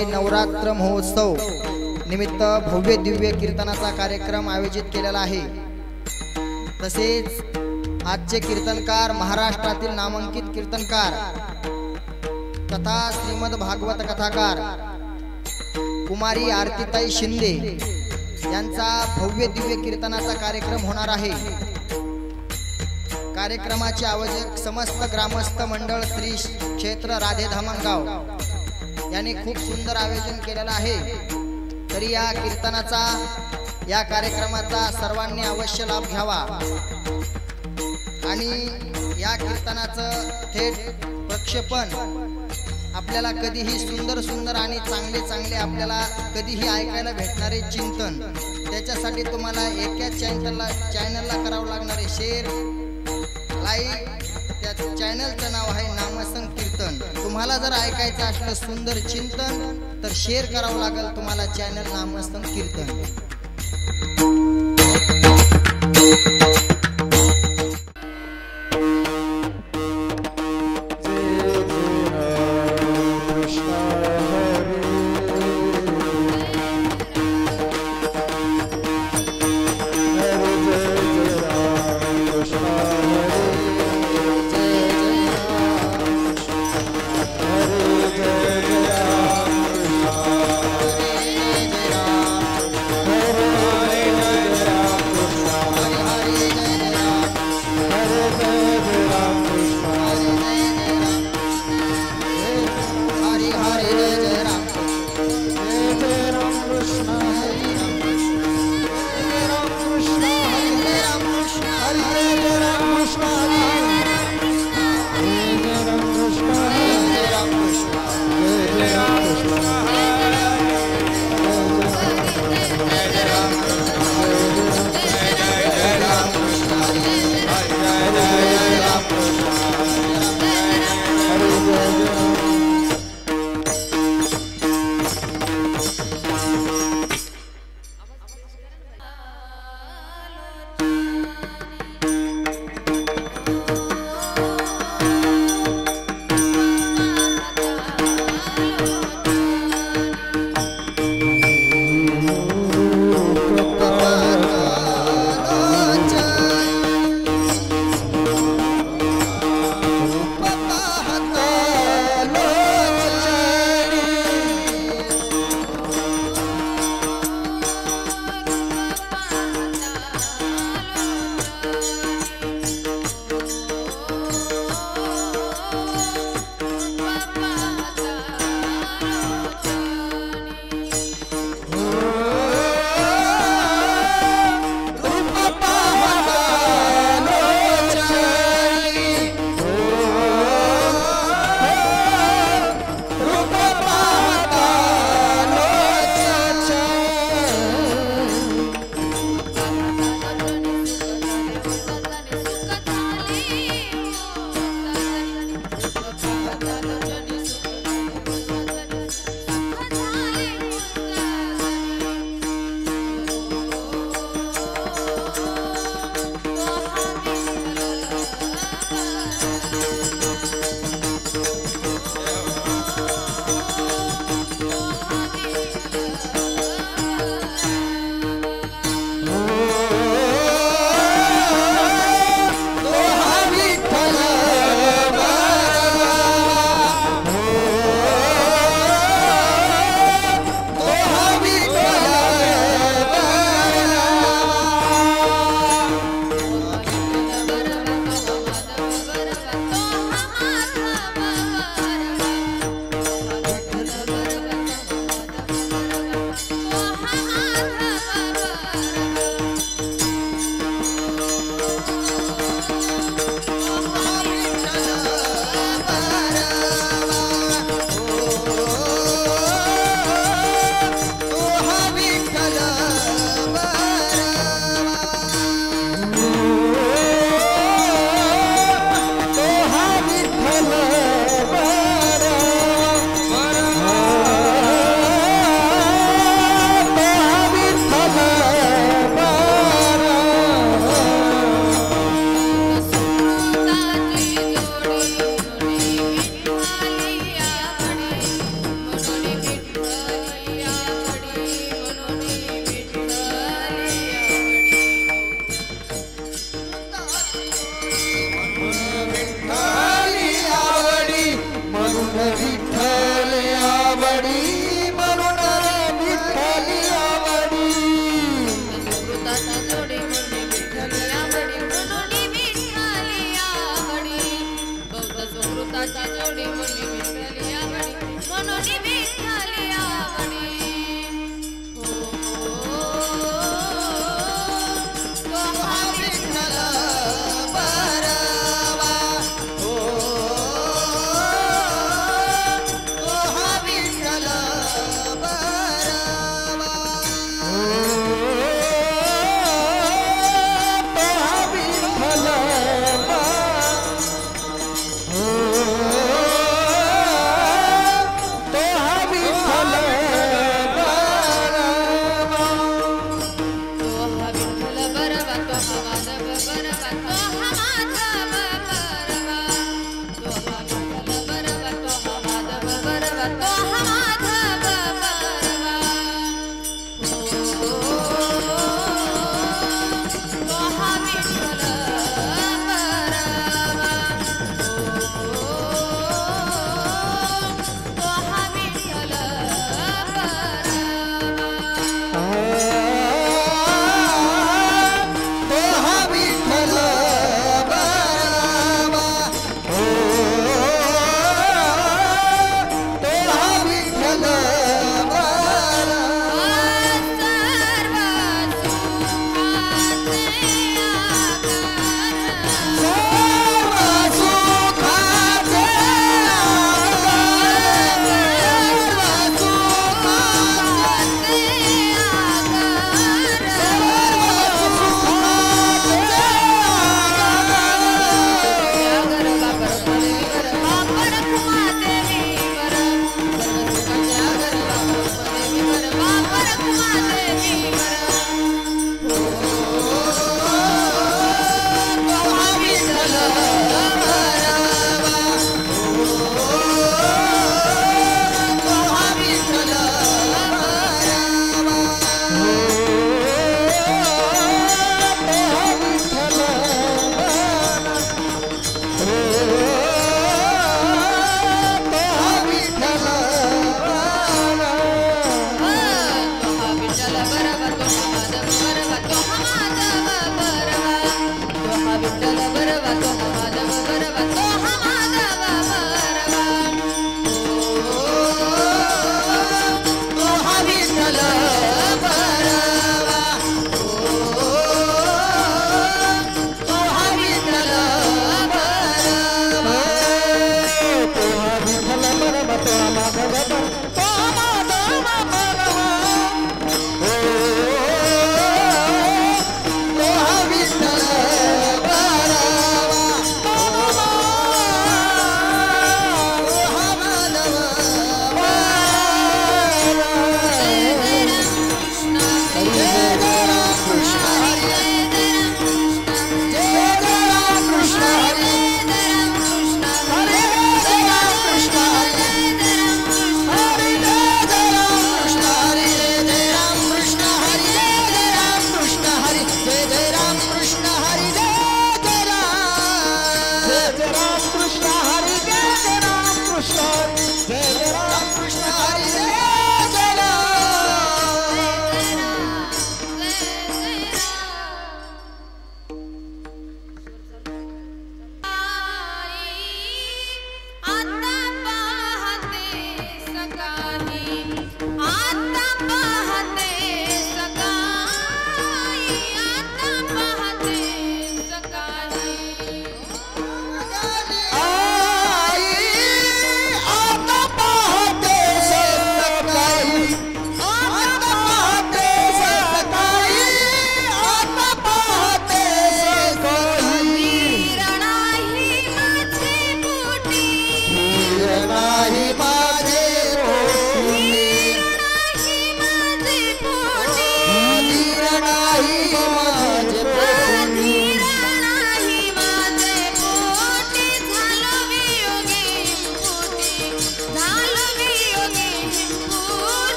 शासकीय नवरात्र महोत्सव निमित्त भव्य दिव्य कीर्तनाचा कार्यक्रम आयोजित केलेला आहे। तसेच आजचे कीर्तनकार महाराष्ट्रातील नामांकित कीर्तनकार तथा श्रीमद भागवत कथाकार कुमारी आरतीताई शिंदे यांचा भव्य दिव्य कीर्तनाचा कार्यक्रम होणार आहे। कार्यक्रमाचे आयोजक समस्त ग्रामस्थ मंडळ श्री क्षेत्र राधे धामणगाव यांनी खूप सुंदर आयोजन केलेलं आहे। तरी या कीर्तनाचा या कार्यक्रमाचा सर्वांनी अवश्य लाभ घ्यावा आणि या कीर्तनाचं थेट प्रक्षेपण आपल्याला कधीही सुंदर सुंदर आणि चांगले चांगले आपल्याला कधीही ऐकायला भेटणारे चिंतन, त्याच्यासाठी तुम्हाला एका चॅनलला करावं लागणारे शेअर लाईक। त्या चॅनलचं नाव आहे नामसंकीर्तन। तुम्हाला जर ऐकायचं असलं सुंदर चिंतन तर शेअर करावं लागेल तुम्हाला चॅनल नामसंकीर्तन।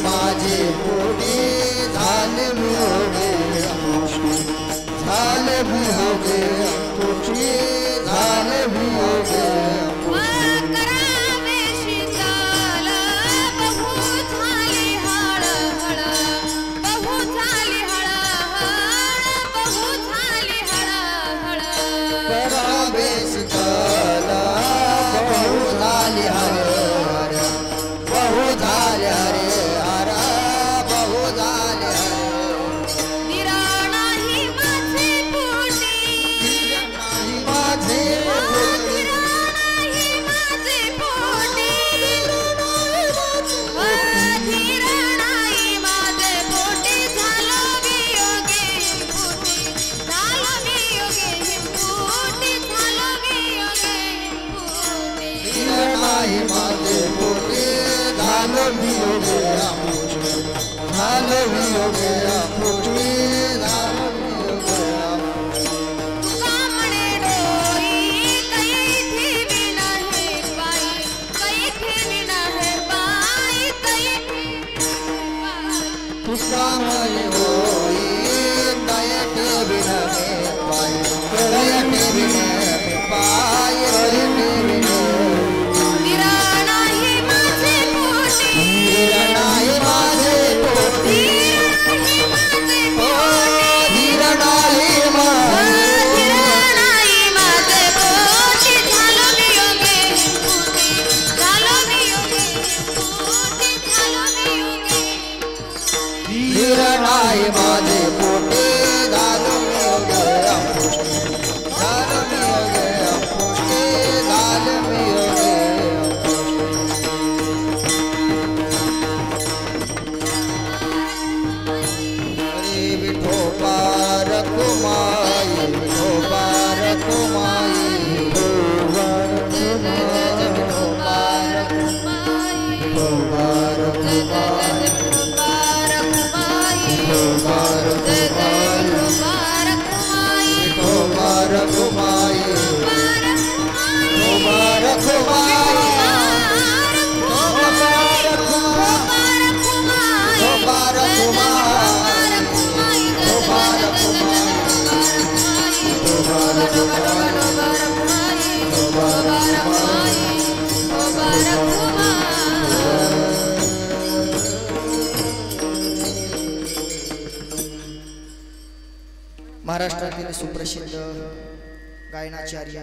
माझे पोटी झाले मी होगे झाले मी होगे पोटी झाले मी होगे महाराष्ट्रातील सुप्रसिद्ध गायनाचार्य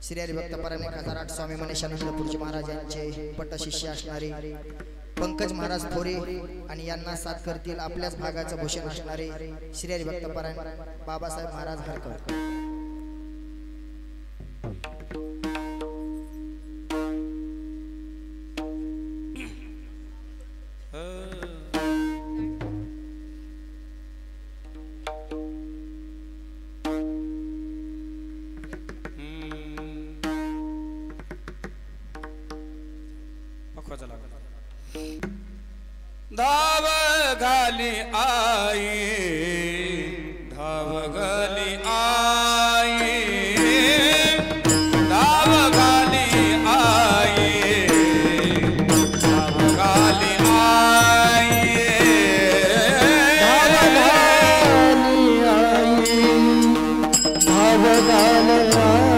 श्री हरिभक्त परायण खजाराट स्वामी मनीषानंदपूरजी महाराज यांचे पट्टशिष्य असणारे पंकज महाराज थोरे आणि यांना साथ करतील आपल्याच भागाचं भूषण असणारे श्री हरिभक्त परायण बाबासाहेब महाराज हरकर. धाव घाली आई धाव घाली आई धाव घाली आई धाव घाली आई धाव घाली आई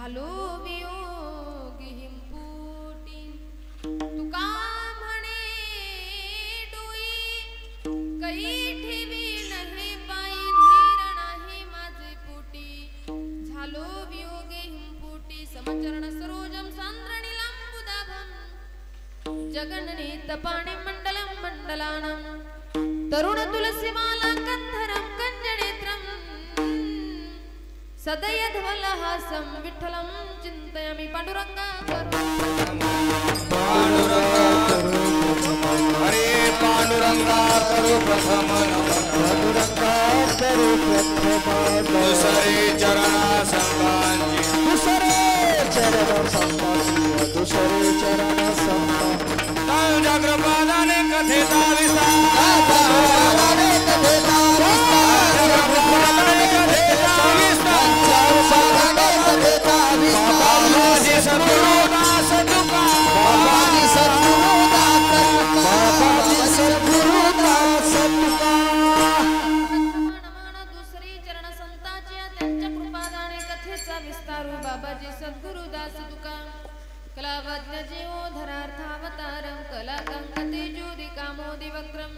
झालो वियोगी हिंपुटी तुका म्हणे डोई कै ठेवी नाही पायी धीर नाही माझे पोटी झालो वियोगे हिंपुटी समचरण सरोजम सांद्रणी लांबुदाभम जगननी तपाणे मंडलम मंडलानम तरुण तुलसी माला कंधरम कंजनेत्रम सदय धवलहासं विठ्ठलं चिन्तयामि पांडुरंगा हरे पांडुरंगा करो प्रथम पांडुरंगा करो प्रथम दुसरे चरणा संतांची दुसरे चरण संतांची जगप्रपादाने कथेचा बाबाजी सद्गुरुदास तुका कलावज्ञ जीवो धरार्थावतारं कलाकंकते ज्योति कामोदि वक्रम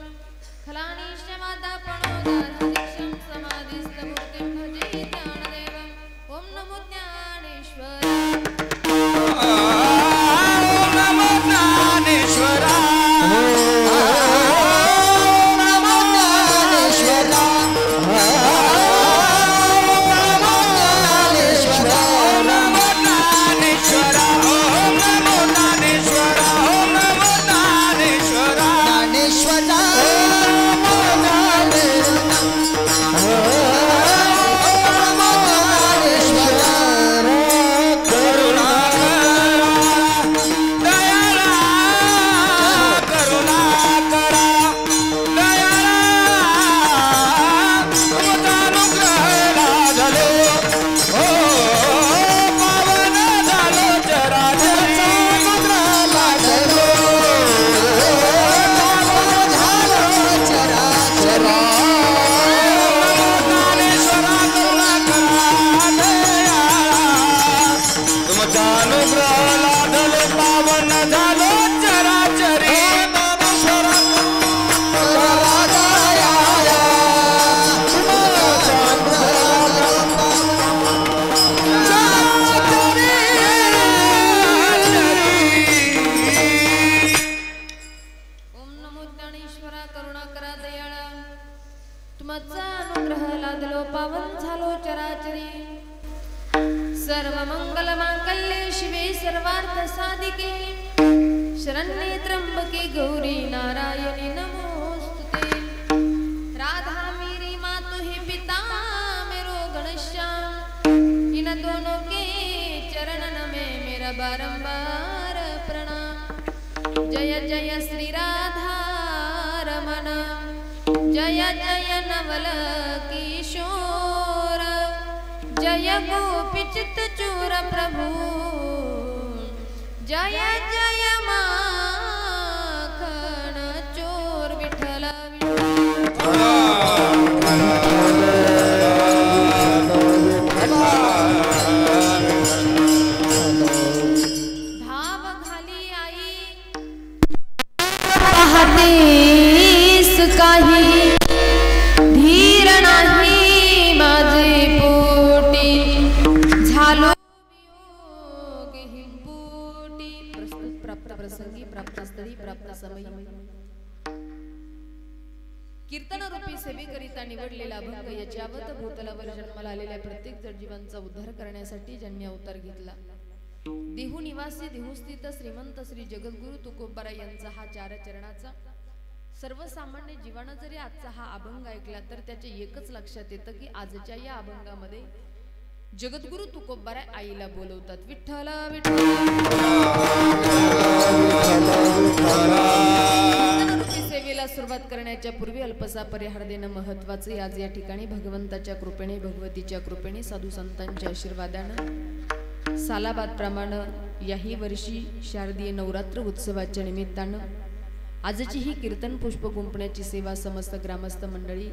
खलानिश्चमादापणोदारदीक्षं समाधिस्तमूर्तिं भजे ज्ञानदेवं ओम नमो ज्ञानेश्वर ओम नमो ज्ञानेश्वर शरण्ये त्र्यंबके गौरी नारायणी नमोस्तुते राधा मेरी मातु ही पिता मेरो घनश्याम इन दोनों के चरणन में मेरा बारंबार प्रणाम जय जय श्री राधा रमण जय जय नवल किशोर जय गोपी चित्त चोर प्रभु जय जय माखन चोर विठ्ठल धाव घाली आई पाहतेस काही धीर नाही माझे पोटी झालो प्रसंगी प्राप्तस्थळी प्राप्त समय कीर्तन रूपी सेवेकरिता निवडलेला अभंग याच्यावत भूतलावर जन्माला आलेल्या प्रत्येक जडजीवांचा उद्धार करण्यासाठी ज्यांनी अवतार घेतला देहू निवासी देहूस्थित श्रीमंत श्री जगद्गुरु तुकोबाराय यांचा हा 4 चरणाचा सर्वसामान्य जीवानं जरी आजचा हा अभंग ऐकला तर त्याचे एकच लक्षात येतं की आजच्या या अभंगामध्ये जगद्गुरु तुकोबाराय आईला बोलवतात विठ्ठल विठ्ठल सेवेला सुरुवात करण्याच्या पूर्वी अल्पसा परिहार देणं महत्वाचे आज या ठिकाणी भगवंताच्या कृपेने भगवतीच्या कृपेने साधू संतांच्या आशीर्वादानं सालाबाद प्रमाणे याही वर्षी शारदीय नवरात्र उत्सवाच्या निमित्तानं आजची ही कीर्तन पुष्प गुंफण्याची सेवा समस्त ग्रामस्थ मंडळी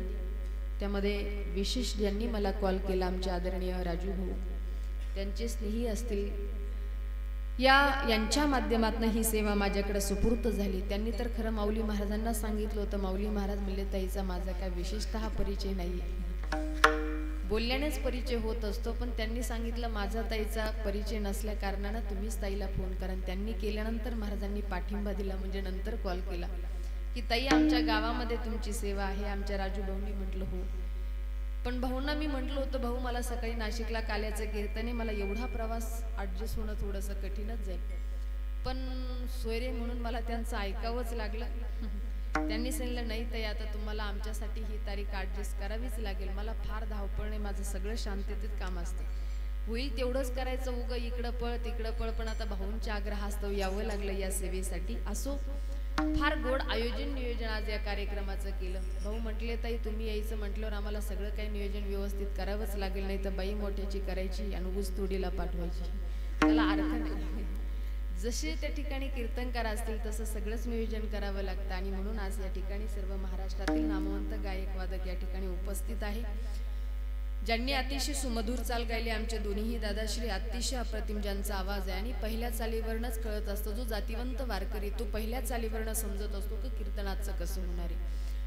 त्यामध्ये विशेष ज्यांनी मला कॉल केला आमचे आदरणीय राजू भाऊ त्यांचे स्नेही असतील, यांच्या माध्यमातून ही सेवा माझ्याकडे सुपूर्त झाली. त्यांनी तर खरं माऊली महाराजांना सांगितलं होतं. माऊली महाराज म्हणले, ताईचा माझा काय विशेषतः परिचय नाही, बोलल्यानेच परिचय होत असतो, पण त्यांनी सांगितलं माझा ताईचा परिचय नसल्या कारणानं तुम्हीच ताईला फोन करा. त्यांनी केल्यानंतर महाराजांनी पाठिंबा दिला, म्हणजे नंतर कॉल केला की ताई आमच्या गावामध्ये तुमची सेवा आहे. आमच्या राजू भाऊंनी म्हटलं हो, पण भाऊंना मी म्हटलं होतं, भाऊ मला सकाळी नाशिकला काल्याचं कीर्तन आहे, मला एवढा प्रवास ॲडजस्ट होणं थोडंसं कठीणच जाईल, पण सोयरे म्हणून मला त्यांचं ऐकावंच लागलं. त्यांनी सांगितलं नाही ताई, आता तुम्हाला आमच्यासाठी ही तारीख ॲडजस्ट करावीच लागेल. मला फार धावपळ नाही, माझं सगळं शांततेत काम असतं, होईल तेवढंच करायचं, उगं इकडं पळ तिकडं पळ, पण आता भाऊंच्या आग्रहास्तव यावं लागलं या सेवेसाठी. असो, फार गोड आयोजन नियोजन आज या कार्यक्रमाचं केलं. भाऊ म्हटले ताई तुम्ही यायचं म्हटल्यावर आम्हाला सगळं काही नियोजन व्यवस्थित करावंच लागेल, नाही तर बाई मोठ्याची करायची आणि ऊस तोडीला पाठवायची, त्याला अर्थ नाही. जसे त्या ठिकाणी कीर्तनकार असतील तसं सगळंच नियोजन करावं लागतं. आणि म्हणून आज या ठिकाणी सर्व महाराष्ट्रातील नामवंत गायक वादक या ठिकाणी उपस्थित आहे, ज्यांनी अतिशय सुमधुर चाल गायली. आमचे दोन्हीही दादाश्री अतिशय अप्रतिम ज्यांचा आवाज आहे, आणि पहिल्या चालीवरनच कळत असतो, जो जातीवंत वारकरी तो पहिल्या चालीवरनं समजत असतो की कीर्तनाचं कसं होणार आहे.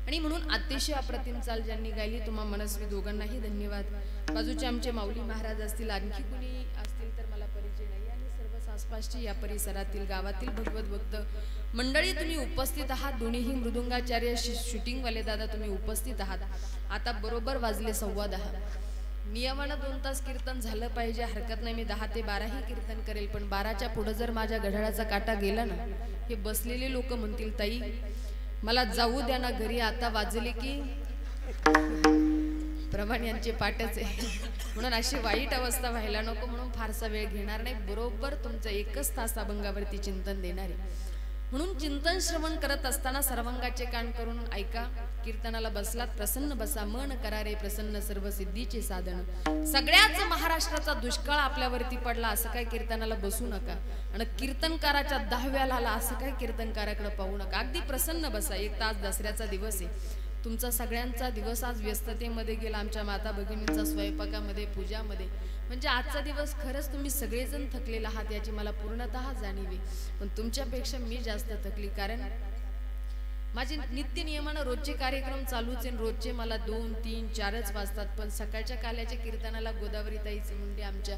आणि म्हणून अतिशय अप्रतिम चाल ज्यांनी गायली तुम्हा मनस्वी दोघांनाही धन्यवाद. बाजूचे आमचे माऊली महाराज असतील, आणखी कुणी असतील तर मला परिचय नाही, आणि सर्व आसपासची या परिसरातील गावातील भगवत भक्त मंडळी तुम्ही उपस्थित आहात. दोन्हीही मृदुंगाचार्य शूटिंगवाले दादा तुम्ही उपस्थित आहात. आता बरोबर वाजले 10:15. नियमानं 2 तास कीर्तन झालं पाहिजे, हरकत नाही, मी 10 ते 12 ही कीर्तन करेल, पण 12च्या पुढे जर माझ्या घड्याळाचा काटा गेला ना, हे बसलेले लोक म्हणतील ताई मला जाऊ द्या ना घरी, आता वाजले की प्रमाण यांचे पाठच आहे. म्हणून अशी वाईट अवस्था व्हायला नको, म्हणून फारसा वेळ घेणार नाही, बरोबर तुमचं 1 तास अभंगावरती चिंतन देणार आहे. म्हणून चिंतन श्रवण करत असताना सर्वांगाचे कान करून ऐका. कीर्तनाला बसलात प्रसन्न बसा, मन करा रे प्रसन्न सर्व सिद्धीचे साधन. सगळ्याच महाराष्ट्राचा दुष्काळ आपल्यावरती पडला असं काय कीर्तनाला बसू नका, आणि कीर्तनकाराच्या 10व्याला आला असं काय कीर्तनकाराकडे पाहू नका. अगदी प्रसन्न बसा. 1 तास दसऱ्याचा दिवस आहे, तुमचा सगळ्यांचा दिवस आज व्यस्ततेमध्ये गेला, आमच्या माता भगिनींचा स्वयंपाकामध्ये पूजामध्ये, म्हणजे आजचा दिवस खरंच तुम्ही सगळेजण थकलेले आहात याची मला पूर्णतः जाणीव आहे. पण तुमच्यापेक्षा मी जास्त थकली, कारण माझे नित्य नियमानं रोजचे कार्यक्रम चालूच आहे, रोजचे मला 2, 3, 4च वाजतात. पण सकाळच्या काल्याच्या कीर्तनाला गोदावरी ताईचे मुंडे आमच्या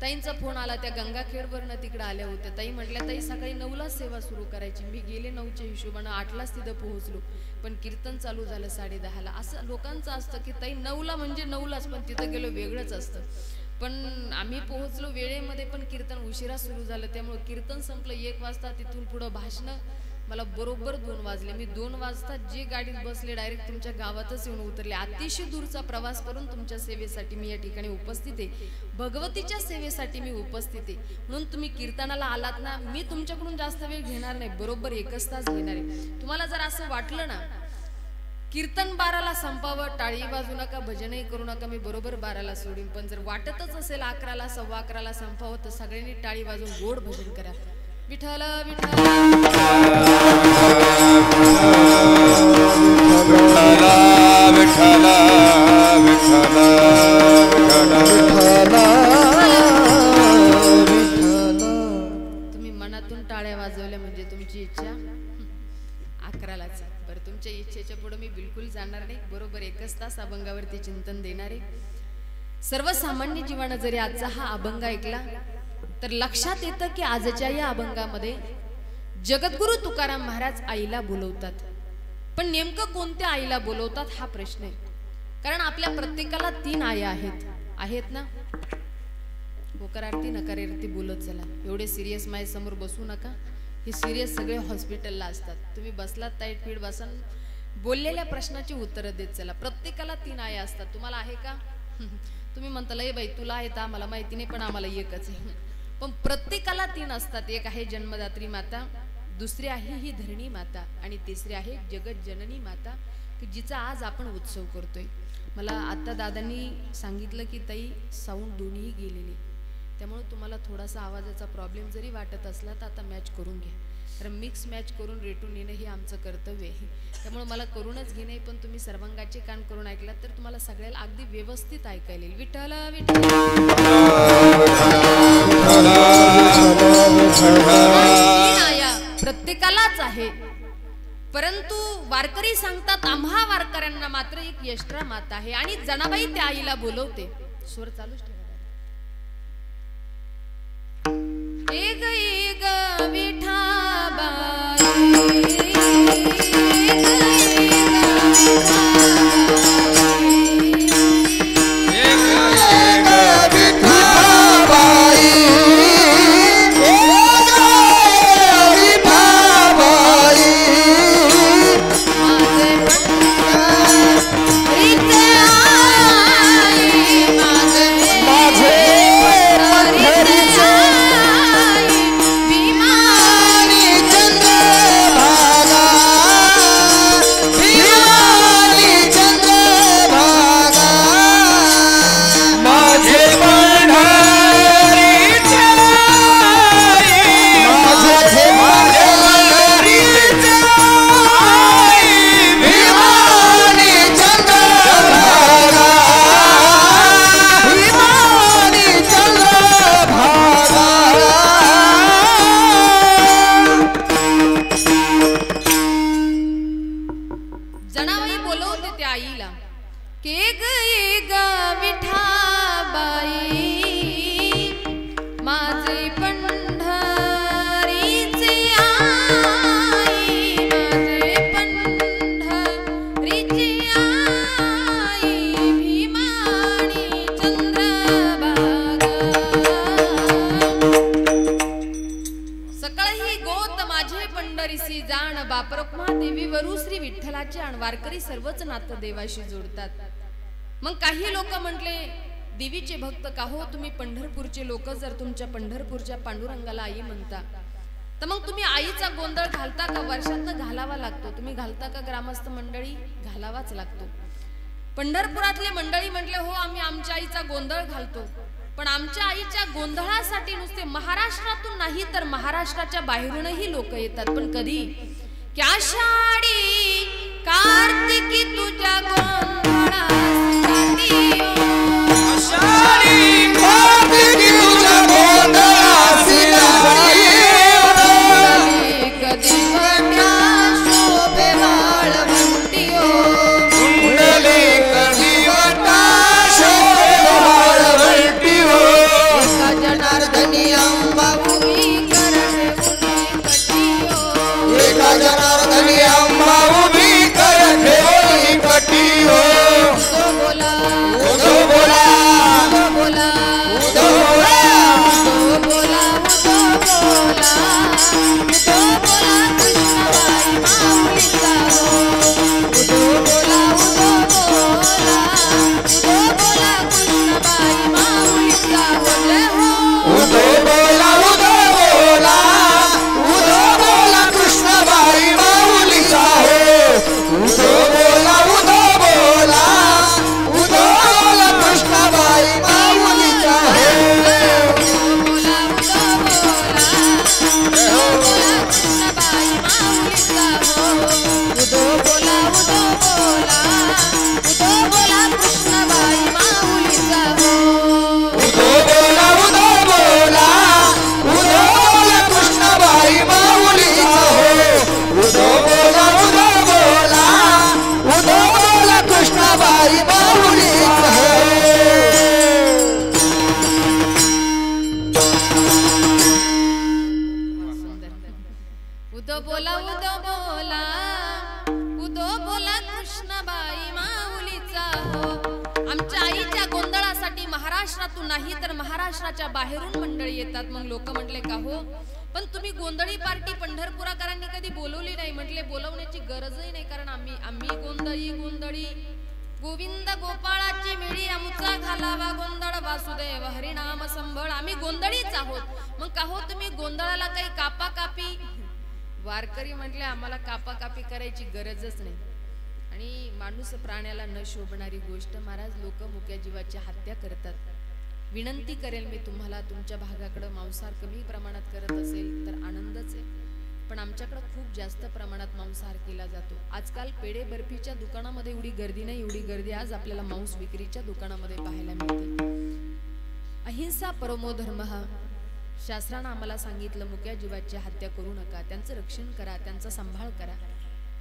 ताईंचा फोन आला, त्या गंगाखेडवरनं तिकडे आल्या होत्या. ताई म्हटल्या ताई सकाळी 9लाच सेवा सुरू करायची, मी गेले 9च्या हिशोबानं 8लाच तिथं पोहोचलो, पण कीर्तन चालू झालं 10:30ला. असं लोकांचं असतं की ताई 9ला म्हणजे 9लाच, पण तिथं गेलो वेगळंच असतं. पण आम्ही पोहोचलो वेळेमध्ये, पण कीर्तन उशिरा सुरू झालं, त्यामुळे कीर्तन संपलं 1 वाजता. तिथून पुढं भाषणं मला बरोबर 2 वाजले. मी 2 वाजता जे गाडीत बसले डायरेक्ट तुमच्या गावातच येऊन उतरले. अतिशय दूरचा प्रवास करून तुमच्या सेवेसाठी मी या ठिकाणी उपस्थित आहे, भगवतीच्या सेवेसाठी मी उपस्थित आहे. म्हणून तुम्ही कीर्तनाला आलात ना, मी तुमच्याकडून जास्त वेळ घेणार नाही, बरोबर 1 तास घेणार आहे. तुम्हाला जर असं वाटलं ना कीर्तन 12ला संपावं, टाळी वाजू नका, भजनही करू नका, मी बरोबर 12ला सोडीन. पण जर वाटतच असेल 11ला 11:15ला संपावं, तर सगळ्यांनी टाळी वाजवून गोड भजन करा. विठ्ठल विठ्ठल विठ्ठल विठ्ठल तुम्ही मनातून टाळ्या वाजवल्या म्हणजे तुमची इच्छा 11लाच. बरं, तुमच्या इच्छेच्या पुढे मी बिलकुल जाणार नाही, बरोबर 1 तास अभंगावरती चिंतन देणार आहे. सर्वसामान्य जीवानं जरी आजचा हा अभंग ऐकला तर लक्षात येतं की आजच्या या अभंगामध्ये जगद्गुरु तुकाराम महाराज आईला बोलवतात. पण नेमकं कोणत्या आईला बोलवतात हा प्रश्न आहे, कारण आपल्या प्रत्येकाला 3 आया आहेत ना. होकारार्थी नकारार्थी बोलत चला, एवढे सिरियस माझ्या समोर बसू नका, हे सिरियस सगळे हॉस्पिटलला असतात. तुम्ही बसलात ताईट पीठ बसन, बोललेल्या प्रश्नाची उत्तरं देत चला. प्रत्येकाला 3 आया असतात. तुम्हाला आहे का? तुम्ही म्हणता लय बाई तुला आहे, आम्हाला माहिती नाही, पण आम्हाला एकच आहे. पण प्रत्येकाला 3 असतात. एक आहे जन्मदात्री माता, दुसरी आहे ही धरणी माता, आणि तिसरी आहे जगत जननी माता, की जिचा आज आपण उत्सव करतोय. मला आता दादांनी सांगितलं की ताई साऊंड दोन्ही गेलेले, त्यामुळे तुम्हाला थोडासा आवाजाचा प्रॉब्लेम जरी वाटत असला तर आता मॅच करून घ्या. तर मिक्स मॅच करून रेटून येणं हे आमचं कर्तव्य आहे. त्यामुळे मला करूनच घे नाही, पण तुम्ही सर्वांगाचे कान करून ऐकलात तर तुम्हाला सगळ्याला अगदी व्यवस्थित ऐकायला येईल. विठ्ठल विठ्ठल प्रत्येकालाच आहे, परंतु वारकरी सांगतात आम्हा वारकऱ्यांना मात्र एक यष्ट्रा माता आहे आणि जनाबाई त्या आईला बोलवते. स्वर चालूच ठेवा. एक एक विठाबाई वारकरी सर्वच नातं देवाशी जोडतात. मग काही लोक म्हटले देवीचे भक्त का हो तुम्ही पंढरपूरचे लोक जर तुमच्या पंढरपूरच्या पांडुरंगाला आई म्हणता तर मग तुम्ही आईचा गोंधळ घालता का? वर्षातनं घालावा लागतो. तुम्ही घालता का? ग्रामस्थ मंडळी घालावाच लागतो. पंढरपुरातले मंडळी म्हटले हो आम्ही आमच्या आईचा गोंधळ घालतो, पण आमच्या आईच्या गोंधळासाठी नुसते महाराष्ट्रातून नाही तर महाराष्ट्राच्या बाहेरूनही लोक येतात. पण कधी की आषाढी कार्तिकी तुझ्या गोंधळासाठी आषाढी कार्तिकी तुझ्या गोंधळासाठी कधी वट्या शोभे वाळवंटी ओ कुंडली कधी वट्या शोभे वाळवंटी ओ एका जनार्दनी अंबा उभी करणे उभी कटी ओ एका जनार्दनी अंबा उभी करणे उभी कटी ओ बोला उदो बोला उदो बोला उदो बोला उदो बोला उदो बोला उदो बोला कृष्णबाई माऊलीचा हो उदो बोला उदो बोला उदो बोला कृष्णबाई माऊलीचा हो जय हो उदो बोला उदो बोला उदो बोला कृष्णबाई माऊलीचा हो उदो बोला उदो बोला उदो बोला कृष्णबाई माऊलीचा हो बोला उदो बोला उदो बोला कृष्णबाई माऊलीचा हो उदो बोला उदो बोला उदो बोला कृष्णबाई माऊलीचा हो उदो बोला उदो बोला उदो बोला कृष्णबाई माऊलीचा हो उदो बोला उदो बोला उदो बोला कृष्णबाई माऊलीचा हो उदो बोला उदो बोला उदो बोला कृष्णबाई माऊलीचा हो. आमच्या आईच्या गोंधळासाठी महाराष्ट्रातून नाही तर महाराष्ट्राच्या बाहेरून मंडळी येतात. मग लोक म्हटले का हो पण तुम्ही गोंधळी पार्टी पंढरपुराकरांनी कधी बोलवली नाही. म्हटले बोलवण्याची गरजही नाही, कारण आम्ही गोंधळी गोंधळी गोविंद गोपाळाची मिळी आमचा घालावा गोंधळ वासुदेव हरिनाम संभळ. आम्ही गोंधळीच आहोत. मग का हो तुम्ही गोंधळाला काही कापा कापी? वारकरी म्हटले आम्हाला कापा कापी करायची गरजच नाही. आणि माणूस प्राण्याला न शोभणारी गोष्ट महाराज लोक मुक्या जीवाची हत्या करतात. विनंती करेल मी तुम्हाला, तुमच्या भागाकडे मांसाहार कमी प्रमाणात करत असेल तर आनंदच आहे, पण आमच्याकडे खूप जास्त प्रमाणात मांसाहार केला जातो. आजकाल पेढे बर्फीच्या दुकानामध्ये एवढी गर्दी नाही, एवढी गर्दी आज आपल्याला मांस विक्रीच्या दुकानामध्ये पाहायला मिळते. अहिंसा परमो धर्म, शास्त्रानं आम्हाला सांगितलं मुक्या जीवाची हत्या करू नका, त्यांचं रक्षण करा, त्यांचा सांभाळ करा.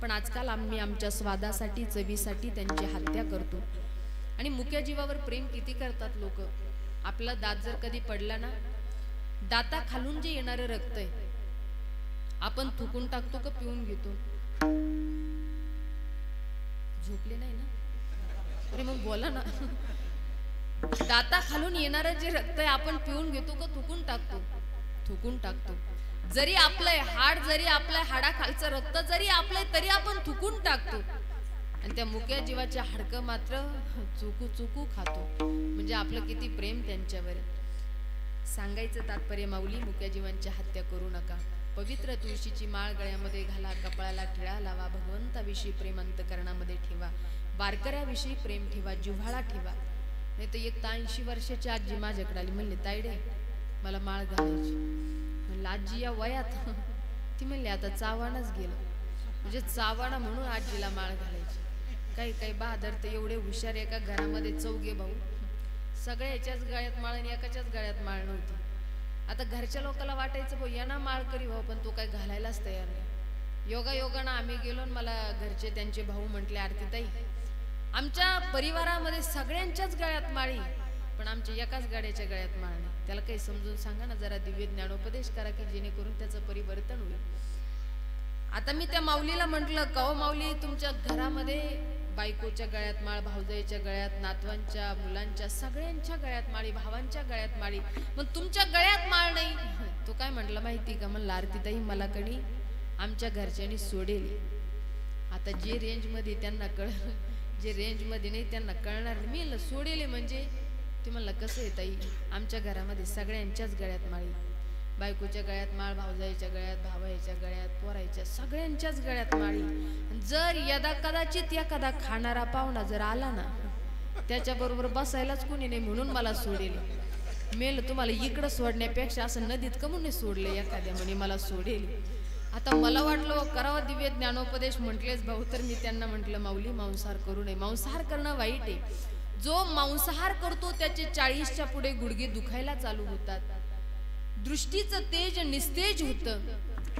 पण आजकाल आम्ही आमच्या स्वादासाठी चवीसाठी त्यांची हत्या करतो. आणि मुक्या जीवावर प्रेम किती करतात लोक. आपला दात जर कधी पडला ना, दाता खालून जे येणारं रक्त आहे आपण थुकून टाकतो का पिऊन घेतो? झोपले नाही ना? अरे मग बोला ना. दाता खालून येणारं जे रक्त आहे आपण पिऊन घेतो का थुकून टाकतो? थुकून टाकतो. जरी आपलंय हाड, जरी आपल्या हाडाखालचं रक्त जरी आपलंय तरी आपण थुकून टाकतो. आणि त्या मुक्या जीवाचे हाडकं मात्र चुकू चुकू खातो. म्हणजे आपलं किती प्रेम त्यांच्यावर. सांगायचं तात्पर्य माऊली, मुक्या जीवांची हत्या करू नका. पवित्र तुळशीची माळ गळ्यामध्ये घाला, कपाळाला टिळा लावा, भगवंताविषयी प्रेम अंतकरणामध्ये ठेवा, वारकऱ्याविषयी प्रेम ठेवा, जिव्हाळा ठेवा. नाही तर एक 80 वर्षाची आजी माझ्याकडे आली, म्हणले तायडे मला माळ घालायची. म्हणलं आजी या वयात? ती म्हणली आता चावाणच गेलं. म्हणजे चावाणा म्हणून आजीला माळ घालायची. काही काही बहादर तर एवढे हुशार, एका घरामध्ये 4 भाऊ, सगळ्याच्याच गळ्यात माळ आणि एकाच्याच गळ्यात माळ नव्हती. आता घरच्या लोकांना वाटायचं भाऊ यांना माळ करी भाऊ, पण तो काय घालायलाच तयार नाही. योगायोगानं आम्ही गेलो आणि मला घरचे त्यांचे भाऊ म्हटले आरतीताई आमच्या परिवारामध्ये सगळ्यांच्याच गळ्यात माळी, पण आमच्या एकाच गाड्याच्या गळ्यात माळ नाही. त्याला काही समजून सांगा ना, जरा दिव्य ज्ञानोपदेश करा की जेणेकरून त्याचं परिवर्तन होईल. आता मी त्या माऊलीला म्हटलं कहो माऊली, तुमच्या घरामध्ये बायकोच्या गळ्यात माळ, भाऊजाईच्या गळ्यात, नातवांच्या मुलांच्या सगळ्यांच्या गळ्यात माळी, भावांच्या गळ्यात माळी, मग तुमच्या गळ्यात माळ नाही. तो काय म्हटला माहिती का? म्हणला आरतीताई मला कणी आमच्या घरच्यांनी सोडेल. आता जे रेंज मध्ये त्यांना जे रेंज मध्ये नाही त्यांना कळणार नाही. मी सोडेल म्हणजे ते म्हणला कसं आहे ताई, आमच्या घरामध्ये सगळ्यांच्याच गळ्यात माळी, बायकोच्या गळ्यात माळ, भाऊजाईच्या गळ्यात, भावाईच्या गळ्यात, पोराईच्या सगळ्यांच्याच गळ्यात माळी. जर यदा कदाचित एखादा खाणारा पाहुणा जर आला ना, त्याच्या बरोबर बसायलाच कोणी नाही म्हणून मला सोडेल. मेल तुम्हाला इकडं सोडण्यापेक्षा असं नदीत कमून सोडले एखाद्या म्हणे मला सोडेल. आता मला वाटलं करावं दिव्य ज्ञानोपदेश म्हटलेच भाऊ, तर मी त्यांना म्हटलं माऊली मांसाहार करू नये. मांसाहार करणं वाईट आहे. जो मांसाहार करतो त्याचे 40च्या पुढे गुडघे दुखायला चालू होतात, दृष्टीचं तेज निस्तेज होतं,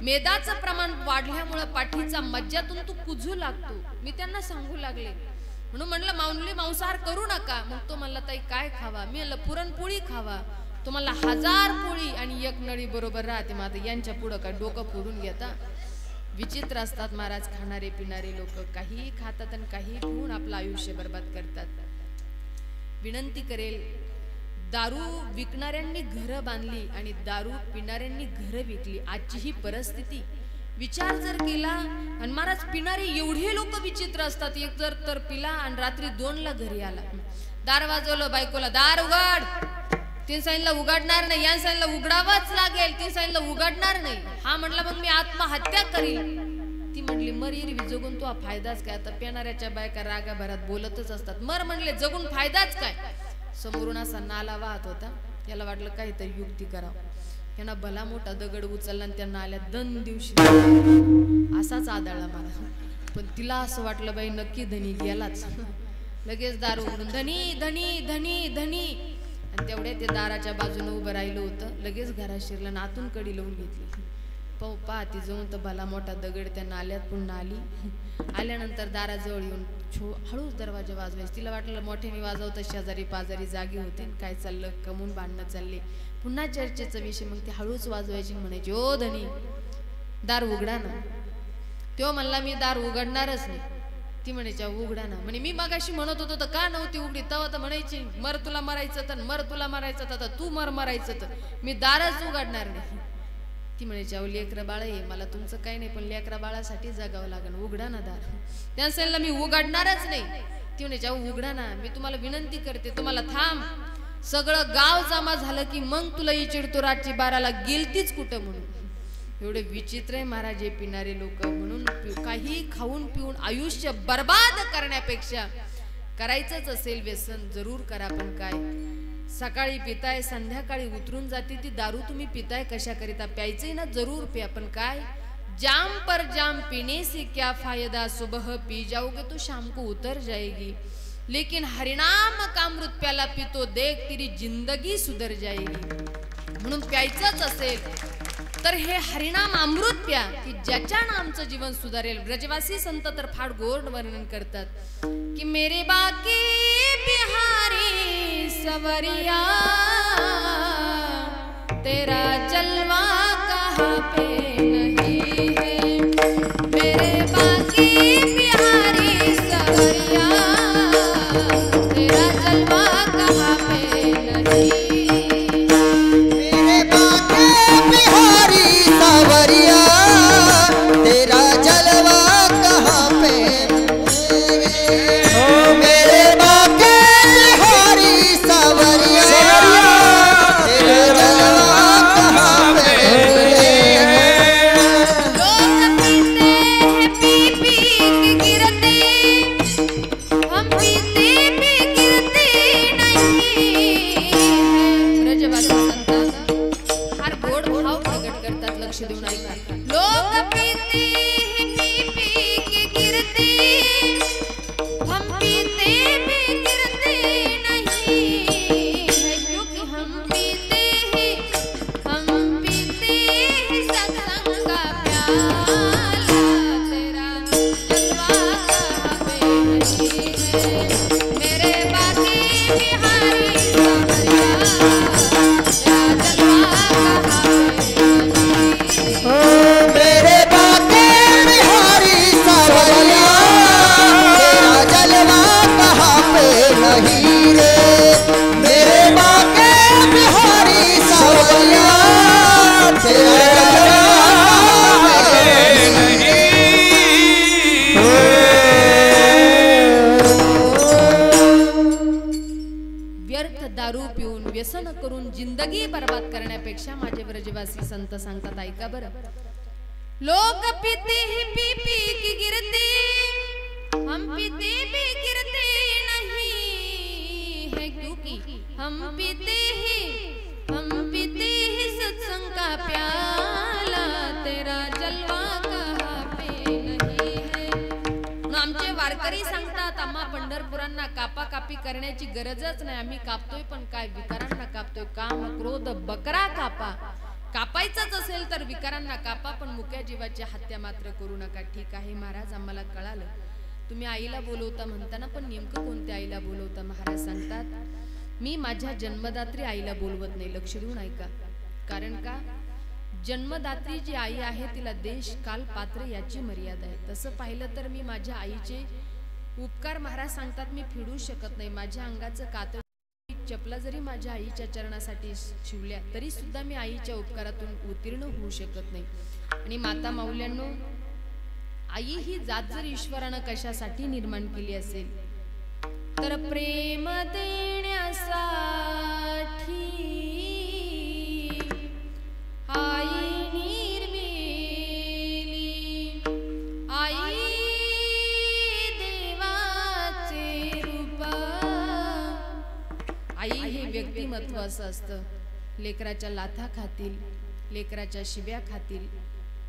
मेदाचं प्रमाण वाढल्यामुळे पाठीचा मज्जातून तू कुजू लागतो. मी त्यांना सांगू लागले म्हणून म्हणलं माऊली मांसाहार करू नका. मग तो म्हणला ताई काय खावा? मी म्हणलं पुरणपोळी खावा. तो म्हणला 1000 पोळी आणि 1 नळी बरोबर राहते. मात्र यांच्या पुढं काय डोकं फोडून घेता? विचित्र असतात महाराज खाणारे पिणारे लोक. काही खातात आणि काही पिऊन आपलं आयुष्य बर्बाद करतात. विनंती करेल, दारू विकणाऱ्यांनी घरं बांधली आणि दारू पिणाऱ्यांनी घरं विकली. आजची ही परिस्थिती विचार जर केला. आणि महाराज पिणारे एवढे लोक विचित्र असतात. एक जर तर पिला आणि रात्री 2ला घरी आला, दार वाजवलं, बायकोला दार उघड, 3 साईनला उघडणार नाही, या साईनला उघडावंच लागेल, 3 साईनला उघडणार नाही. हा म्हटला मग मी आत्महत्या करील. ती म्हटली मर एरवी जगून तो फायदाच काय? आता पिणाऱ्याच्या बायका रागाभरात बोलतच असतात. मर म्हणले जगून फायदाच काय? समोरून असा नाला वाहत होता. याला वाटलं काहीतरी युक्ती करावं. यांना भला मोठा दगड उचलला आणि त्यांना आल्या दन दिवशी असाच आदळला मला. पण तिला असं वाटलं बाई नक्की धनी गेलाच. लगेच दार उघडून धनी धनी धनी धनी, आणि तेवढ्या ते दाराच्या बाजूने उभं राहिलं होतं. लगेच घरात शिरलं आणि आतून कडी लावून घेतली. पाहती जाऊन तर भला मोठा दगड त्यांना आल्यात. पुन्हा आली. आल्यानंतर दाराजवळ येऊन हळूच दरवाजा वाजवायचे. तिला वाटलं मोठ्याने वाजवतं, शेजारी पाजारी जागी होते. काय चाललं, कमून भांडणं चालले, पुन्हा चर्चेचा विषय. मग ती हळूच वाजवायची, म्हणायची ओ धनी दार उघडा ना. तो म्हणला मी दार उघडणारच नाही. ती म्हणायची उघडा ना. म्हणे मी मगाशी म्हणत होतो तर का नव्हती उघडी? तेव्हा तर म्हणायची मर तुला मरायचं तर, मर तुला मरायचं तर, तू मर मरायचं तर, मी दारच उघडणार नाही. ती म्हणायची अहो लेकरं बाळ आहे, मला तुमचं काही नाही, पण लेकरा बाळासाठी जगावं लागेल, उघडा ना दार. त्या सांगितलं मी उघडणारच नाही. ती म्हणायची अहो उघडा ना, मी तुम्हाला विनंती करते, तुम्हाला थांब, सगळं गाव जमा झालं की मग तुला इचिडतो रातची 12ला गेलतीच कुठं म्हणून. एवढे विचित्र आहे महाराज हे पिणारे लोक. म्हणून काही खाऊन पिऊन आयुष्य बर्बाद करण्यापेक्षा करायचंच असेल व्यसन जरूर करा. पण काय सकाळी पिताय, संध्याकाळी उतरून जाते ती दारू. तुम्ही पिताय कशा करिता? प्यायचंय ना, जरूर प्या. पण काय जाम पर जाम पीने से क्या फायदा, सुबह पी जाओगे तो शाम को उतर जाएगी, लेकिन हरिनाम का अमृत प्याला पितो देख तेरी जिंदगी सुधर जाएगी। म्हणून प्यायचंच असेल तर हे हरिनाम अमृत प्या की ज्याच्यानं आमचं जीवन सुधारेल। ब्रजवासी संत तर फार गोड वर्णन करतात की मेरे बाकी बिहारी सवरिया तेरा जलवा कहाँ पे नहीं है, मेरे बाकी बिहारी सवरिया तेरा जलवा कहाँ पे नहीं, मेरे बाके बिहारी सावरिया तेरा जलवा कहाँ पे, मेरे बाके बिहारी सावरिया तेरा जलवा कहाँ पे। लोग पीते हैं पी पी के गिरते, हम पीते भी गिरते नहीं है। ब्रजवासी संत हर गोड भाव प्रगट करतात, लक्ष देऊन ऐका। लोग पीते हैं पी पी के गिरते, हम पीते भी गिरते नहीं है, क्योंकि हम पीते हैं सत्संग का प्याला, तेरा जलवा कहाँ पे नहीं है, मेरे बाकी बिहारी सावरिया तेरा जलवा कहाँ पे नहीं, मेरे बाके बिहारी सावरिया तेरा जलवा कहाँ पे नहीं रे, मेरे बाके बिहारी सावरिया तेरा जलवा कहाँ पे नहीं। व्यर्थ दारू पिऊन व्यसन करून जिंदगी बर्बाद करण्यापेक्षा माझे ब्रजवासी संत सांगतात, ऐका बरं। लोग पीते हैं पी पी की गिरते, हम पीते भी गिरते नहीं है, क्योंकि हम पीते हैं सत्संग का प्याला, तेरा जलवा कहाँ पे नहीं है। म्हणून आमचे वारकरी सांगतात आम्हा पंढरपुरांना कापा कापी करण्याची गरजच नाही, आम्ही कापतोय पण काय विकारांना कापतोय, काम क्रोध बकरा कापा, कापायचंच असेल तर विकारांना कापा पण मुक्या जीवाची हत्या मात्र करू नका। ठीक आहे महाराज, आम्हाला कळालं, तुम्ही आईला बोलवता म्हणताना पण नेमकं कोणत्या आईला बोलवता? महाराज सांगतात मी माझ्या जन्मदात्री आईला बोलवत नाही, लक्ष देऊन ऐका। कारण का, जन्मदात्री जी आई आहे तिला देश काल पात्र याची मर्यादा आहे। तसं पाहिलं तर मी माझ्या आईचे उपकार महाराज सांगतात मी फेडू शकत नाही, माझ्या अंगाचं कातळ चपला जरी माझ्या आईच्या चरणासाठी शिवल्या तरी सुद्धा मी आईच्या उपकारातून उत्तीर्ण होऊ शकत नाही। आणि माता माऊल्यांनो, आई ही जात जर ईश्वरानं कशासाठी निर्माण केली असेल तर प्रेम देण्यासाठी, आई निर्मिली, आई देवाचे रूप। आई हे व्यक्तिमत्व असं असतं, लेकराच्या लाथा खातील, लेकराच्या शिव्या खातील,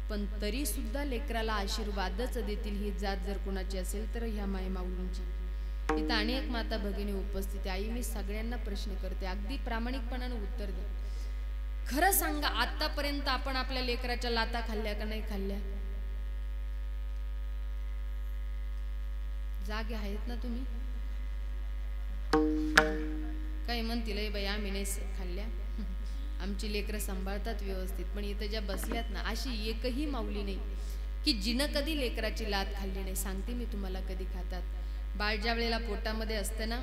पण तरी सुद्धा लेकराला आशीर्वादच देतील। ही जात जर कोणाची असेल तर ह्या माय माऊलींची। इथं अनेक माता भगिनी उपस्थित, आई मी सगळ्यांना प्रश्न करते, अगदी प्रामाणिकपणाने उत्तर द्या। खरं सांगा, आतापर्यंत आपण आपल्या लेकराच्या लाथा खाल्ल्या का नाही खाल्ल्या? जागे आहेत ना तुम्ही? काही म्हणतील बाई आम्ही नाही खाल्ल्या, आमची लेकरं सांभाळतात व्यवस्थित, पण इथं ज्या बसल्यात ना अशी एकही माऊली नाही की जिनं कधी लेकराची लात खाल्ली नाही। सांगते मी तुम्हाला कधी खातात। बाळ ज्या वेळेला पोटामध्ये असतं ना,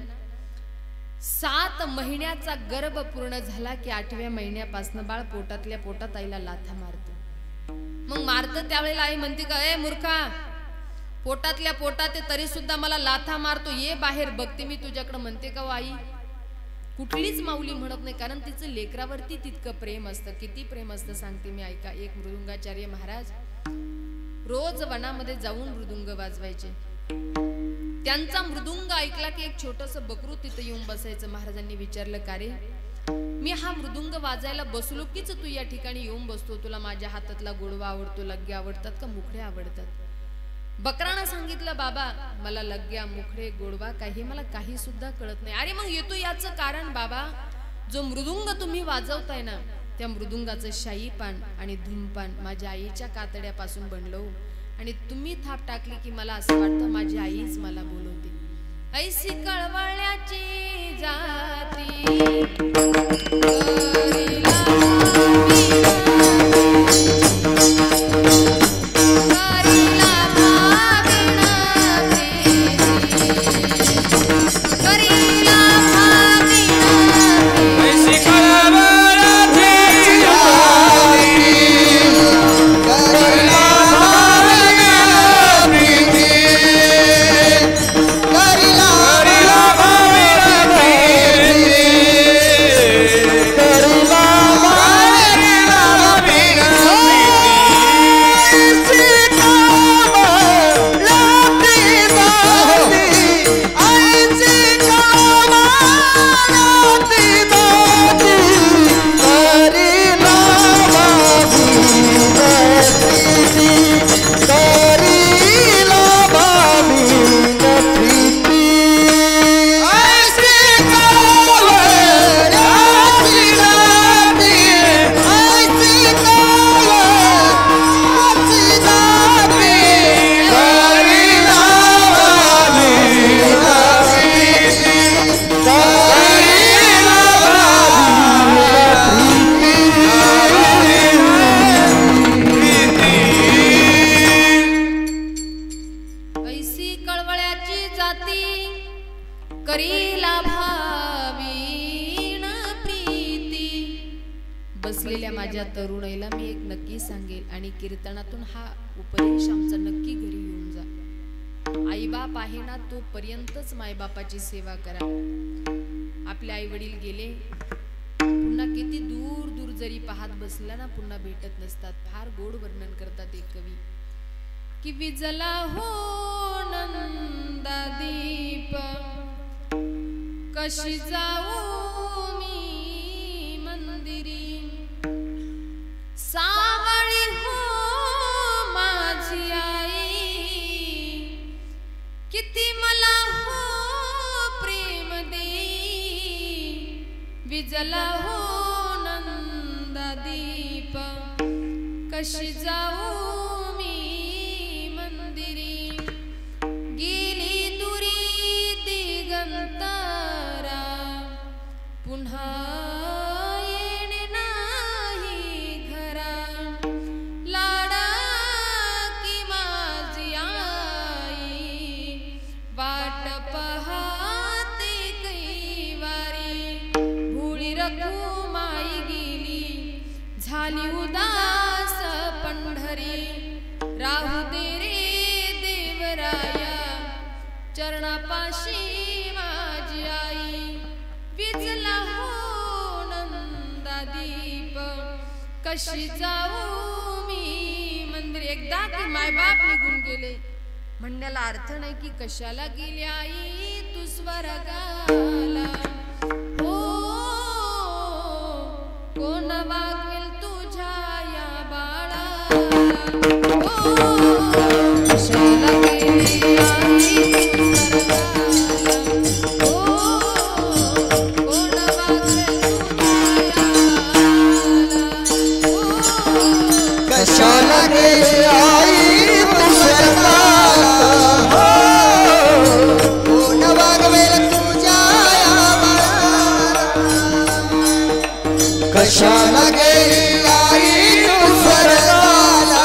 7 महिन्याचा गर्भ पूर्ण झाला की 8व्या महिन्यापासून बाळ पोटातल्या पोटात आईला लाथा मारतं। मग मारतं त्यावेळेला आई म्हणते का, ए मूर्खा, पोटातल्या पोटात तरी सुद्धा मला लाथा मारतो, ये बाहेर बघते मी तुझ्याकडे, म्हणते का आई? कुठलीच माऊली म्हणत नाही, कारण तिचं लेकरावरती तितकं प्रेम असतं। किती प्रेम असतं सांगते मी, ऐका। एक मृदुंगाचार्य महाराज रोज वनामध्ये जाऊन मृदुंग वाजवायचे। त्यांचा मृदुंग ऐकला की एक छोटस बकरू तिथे येऊन बसायचं। महाराजांनी विचारलं, का रे मी हा मृदुंग वाजायला बसलो कीच तू या ठिकाणी येऊन बसतो. तुला माझ्या हातातला गोडवा आवडतो, लग्गे आवडतात का मुखडे आवडतात? बकरानं सांगितलं, बाबा मला लग्ग्या, मुखडे, गोडवा काही मला काही सुद्धा कळत नाही. अरे मग येतो याचं कारण बाबा, जो मृदुंग तुम्ही वाजवताय ना, त्या मृदुंगाचं शाईपान आणि धूमपान माझ्या आईच्या कातड्यापासून बनलो. आणि तुम्ही थाप टाकली की मला असं वाटतं माझी आईच मला बोलवते. ऐसी कळवळ्याची जाती करीला भावीण प्रीती. बसलेल्या माझ्या तरुणाईला मी एक नक्की सांगेल आणि कीर्तनातून हा उपदेश आमचा नक्की घरी येऊन जा. आईबाप आहे ना तोपर्यंतच मायबापाची सेवा करा. आपले आई वडील गेले, पुन्हा किती दूर दूर जरी पाहत बसला ना पुन्हा भेटत नसतात. फार गोड वर्णन करतात एक कवी की विजला हो नंदा दीप, कशी जाऊ मी मंदिरी, सावळी हो माझी आई, किती मला हो प्रेम देई. विजला हो नंदा दीप, कशी जाऊ मी मंदिरी, गेली दुरी दिगंतारा, पुन्हा येणे नाही घरा. लाडाकी माझी आई, वाट पहाते कैवारी, भोळी रखुमाई गेली, झाली उदास पंढरी. राहू दे रे देवराया, चरणापाशी माझी आई. विजला हो नंदा दीप, कशी जाऊ मी मंदिर. एकदा की मायबाप निघून गेले म्हणण्याला अर्थ नाही की कशाला गेली आई तू स्वर्गाला. हो कोण वागवेल तुझ्या या बाळाला. हो कशाला गेली आई तू स्वर्गाला. हो कोण वागवेल तुझ्या या बाळाला. कशाला गेली आई तू स्वर्गाला. कोण वागवेल तुझ्या या बाळाला. कशाला गेली आई तू स्वर्गाला.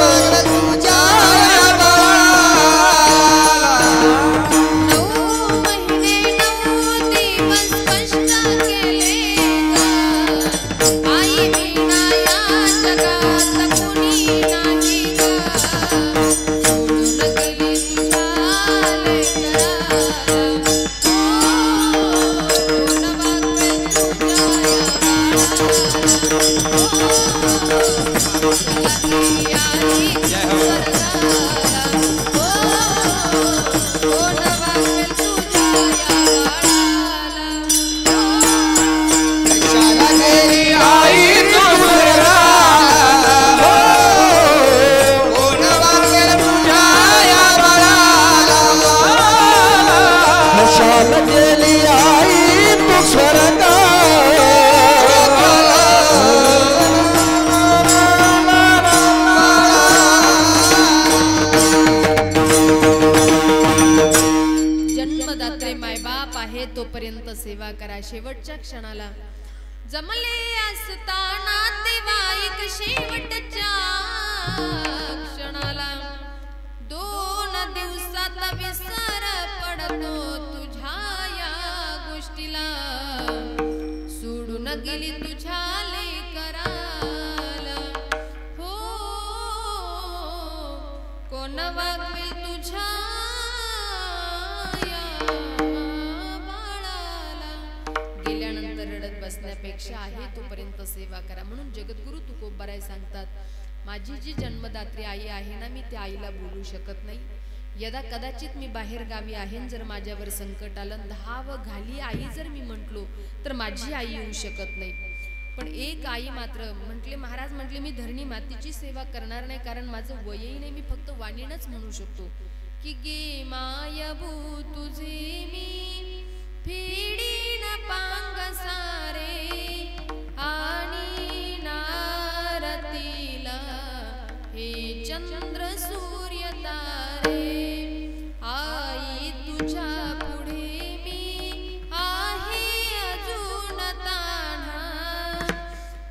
वागवेल तुझ्या या बाळाला. 9 महिने 9 दिवस कष्ट केले गा. आई विना या जगात कोणी नाही गा. सोडून गेली तुझ्या लेकराला. कोण वागवेल तुझ्या या बाळाला. सेवा करा. शेवटच्या क्षणाला जमले असताना तेवाईक शेवटच्या क्षणाला 2 दिवसात विसर पडतो तुझ्या या गोष्टीला. सोडून गेली तुझ्या लेकराला हो कोण वागवेल तुझ्या बसण्यापेक्षा आहे तोपर्यंत सेवा करा. म्हणून जगद्गुरु तुकोबाराय सांगतात, माझी जी जन्मदात्री आई आहे ना, मी त्या आईला बोलू शकत नाही. यदा कदाचित मी बाहेर गावी आहे, जर माझ्यावर संकट आलं, धाव घाली आई जर मी म्हटलो तर माझी आई येऊ शकत नाही. पण एक आई मात्र म्हटले, महाराज म्हटले मी धरणी मातीची सेवा करणार नाही, कारण माझं वयही नाही, मी फक्त वाणीनच म्हणू शकतो की गे मायभू तुझे मी फेडीन पांग सारे आणि नारतीला हे चंद्र सूर्य तारे. आई तुझ्या पुढे मी आहे अजून तान्हा,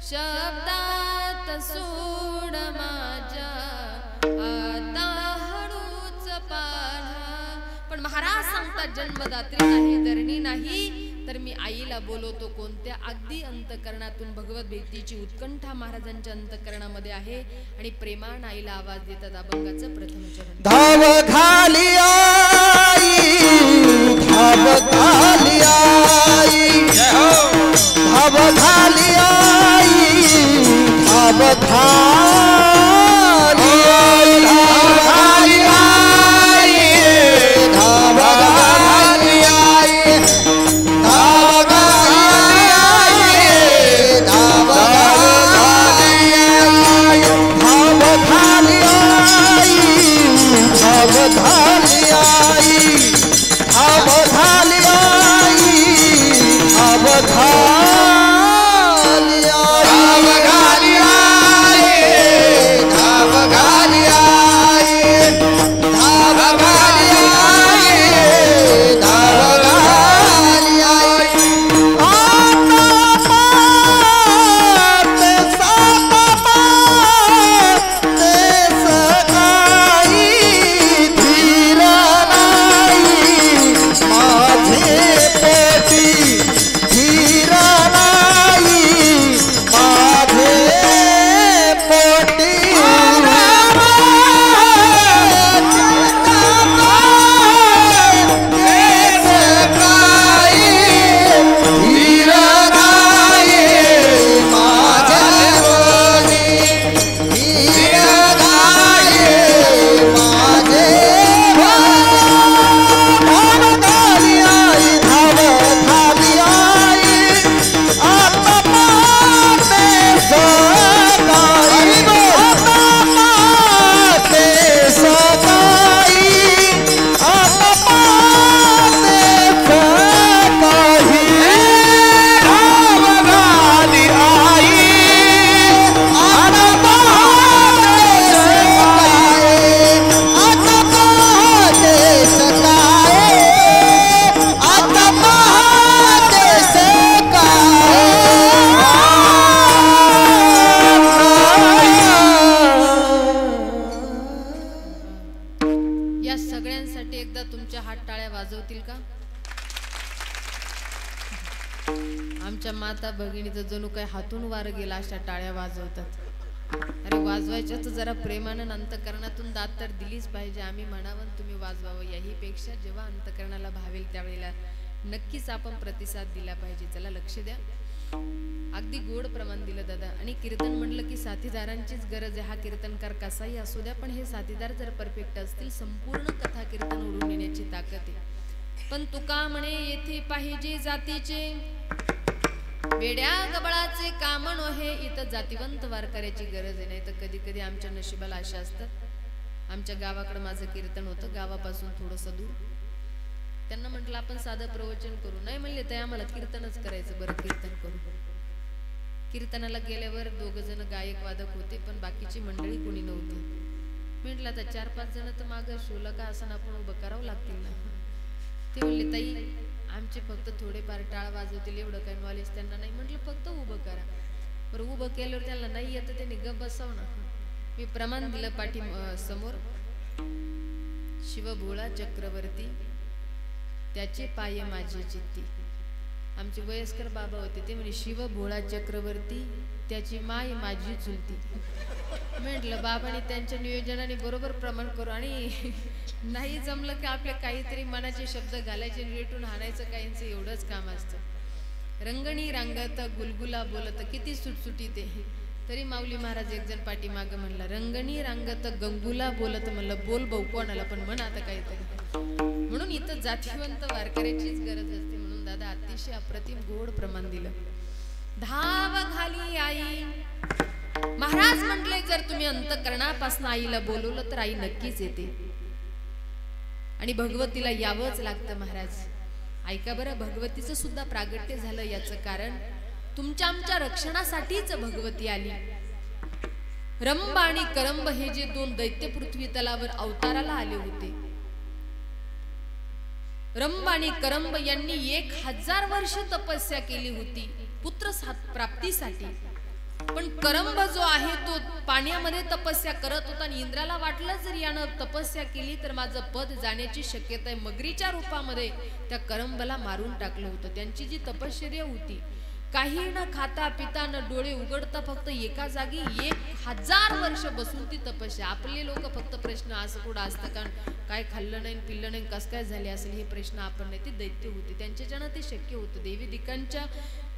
शब्दात सोड माझ्या आता हळूच पाढा. पण महाराज सांगतात, जन्मदात्री नाही, धरणी नाही, तर मी आईला बोलवतो. कोणत्या? अगदी अंतकरणातून भगवत भक्तीची उत्कंठा महाराजांच्या अंतकरणामध्ये आहे आणि प्रेमान आईला आवाज देतात. अभंगाचं प्रथम चरण. धाव घाली आई, धाव घाली आई, धाव घाली आई, धाव घाली आई, धाव घाली आई, धाव घाली आई, धाव घाली आई, धाव घाली आई, धाव घाली आई, धाव घाली आई, धाव घाली आई, धाव घाली आई, धाव घाली आई, धाव घाली आई, धाव घाली आई. आता ते सकाळी धीर नाही माझे पोटी, धीर नाही माझे पोटी. आमच्या माता भगिनीचं जणू काय हातून वार गेला अशा टाळ्या वाजवतात. अरे वाजवायच्या तर जरा प्रेमानं अंतकरणातून दात तर दिलीच पाहिजे. आम्ही म्हणावं तुम्ही वाजवावं, याही पेक्षा जेव्हा अंतकरणाला भावेल त्यावेळेला नक्कीच आपण प्रतिसाद दिला पाहिजे. चला लक्ष द्या. अगदी गोड प्रमाण दिलं दादा. आणि कीर्तन म्हणलं की साथीदारांचीच गरज आहे. हा कीर्तनकार कसाही असू द्या, पण हे साथीदार जर परफेक्ट असतील संपूर्ण कथा कीर्तन ओढून येण्याची ताकद आहे. पण तुका म्हणे येथे पाहिजे जातीचे, वेड्या गबळाचे काम नोहे. इथं जातीवंत वारकऱ्याची गरज आहे. नाही तर कधी कधी आमच्या नशिबाला अशा असतात. आमच्या गावाकडे माझं कीर्तन होतं, गावापासून थोडंसं दूर. त्यांना म्हटलं आपण साधं प्रवचन करू. नाही म्हणले ते आम्हाला कीर्तनच करायचं. बरं कीर्तन करू. कीर्तनाला गेल्यावर 2 जण गायक वादक होते, पण बाकीची मंडळी कोणी नव्हती. म्हटलं आता 4-5 जण तर मागं शोला का असं आपण उभं करावं लागतील ना. ते म्हणले ताई आमचे फक्त थोडेफार टाळ वाजवतील एवढं काही नॉलेज त्यांना नाही. म्हटलं फक्त उभं करा. बरं उभं केल्यावर त्यांना नाही येतं त्यांनी गप बसाव ना. मी प्रमाण दिलं पाठी समोर. शिवभोळा चक्रवर्ती त्याचे पाय माझे चित्ती. आमचे वयस्कर बाबा होते ते म्हणे शिवभोळा चक्रवर्ती त्याची माय माझी चुलती. म्हटलं बाबाने त्यांच्या नियोजनाने बरोबर प्रमाण करू आणि नाही जमलं की आपले काहीतरी मनाचे शब्द घालायचे रेटून हाणायचं काहींचं एवढंच काम असतं. रंगणी रांगत गुलगुला बोलत किती सुटसुटी ते. तरी माऊली महाराज एक जण पाठीमागं म्हणला रंगणी रांगत गंगुला बोलत. म्हणलं बोल भाऊ कोणाला पण म्हण आता काहीतरी. म्हणून इथं जातीवंत वारकऱ्याचीच गरज असते. म्हणून दादा अतिशय अप्रतिम गोड प्रमाण दिलं. धाव घाली आई. महाराज म्हटले जर तुम्ही अंतःकरणापासून आईला बोलवलं तर आई नक्कीच येते आणि भगवतीला यावंच लागतं. महाराज ऐका बरं, भगवतीचं सुद्धा प्रागट्य झालं. याचं कारण तुमच्या आमच्या रक्षणासाठीच भगवती आली. रंभ आणि करंब हे जे दोन दैत्य पृथ्वी तलावर अवताराला आले होते. रंभ आणि करंब यांनी 1000 वर्ष तपस्या केली होती पुत्र प्राप्तीसाठी. पण करंब जो आहे तो पाण्यामध्ये तपस्या करत होता आणि इंद्राला वाटलं जर यानं तपस्या केली तर माझं पद जाण्याची शक्यता आहे. मगरीच्या रूपामध्ये त्या करंबला मारून टाकलं होतं. त्यांची जी तपश्चर्या होती काही न खाता पिता न डोळे उघडता फक्त एका जागी 1000 वर्ष बसून ती तपस्या. आपले लोक फक्त प्रश्न असं कुठं असतं कारण काय खाल्लं नाही पिल्लं नाही कसं काय झाले असेल हे प्रश्न आपण नाही. ते दैत्य होते त्यांच्याच्यानं ते शक्य होतं. देवी दिकांच्या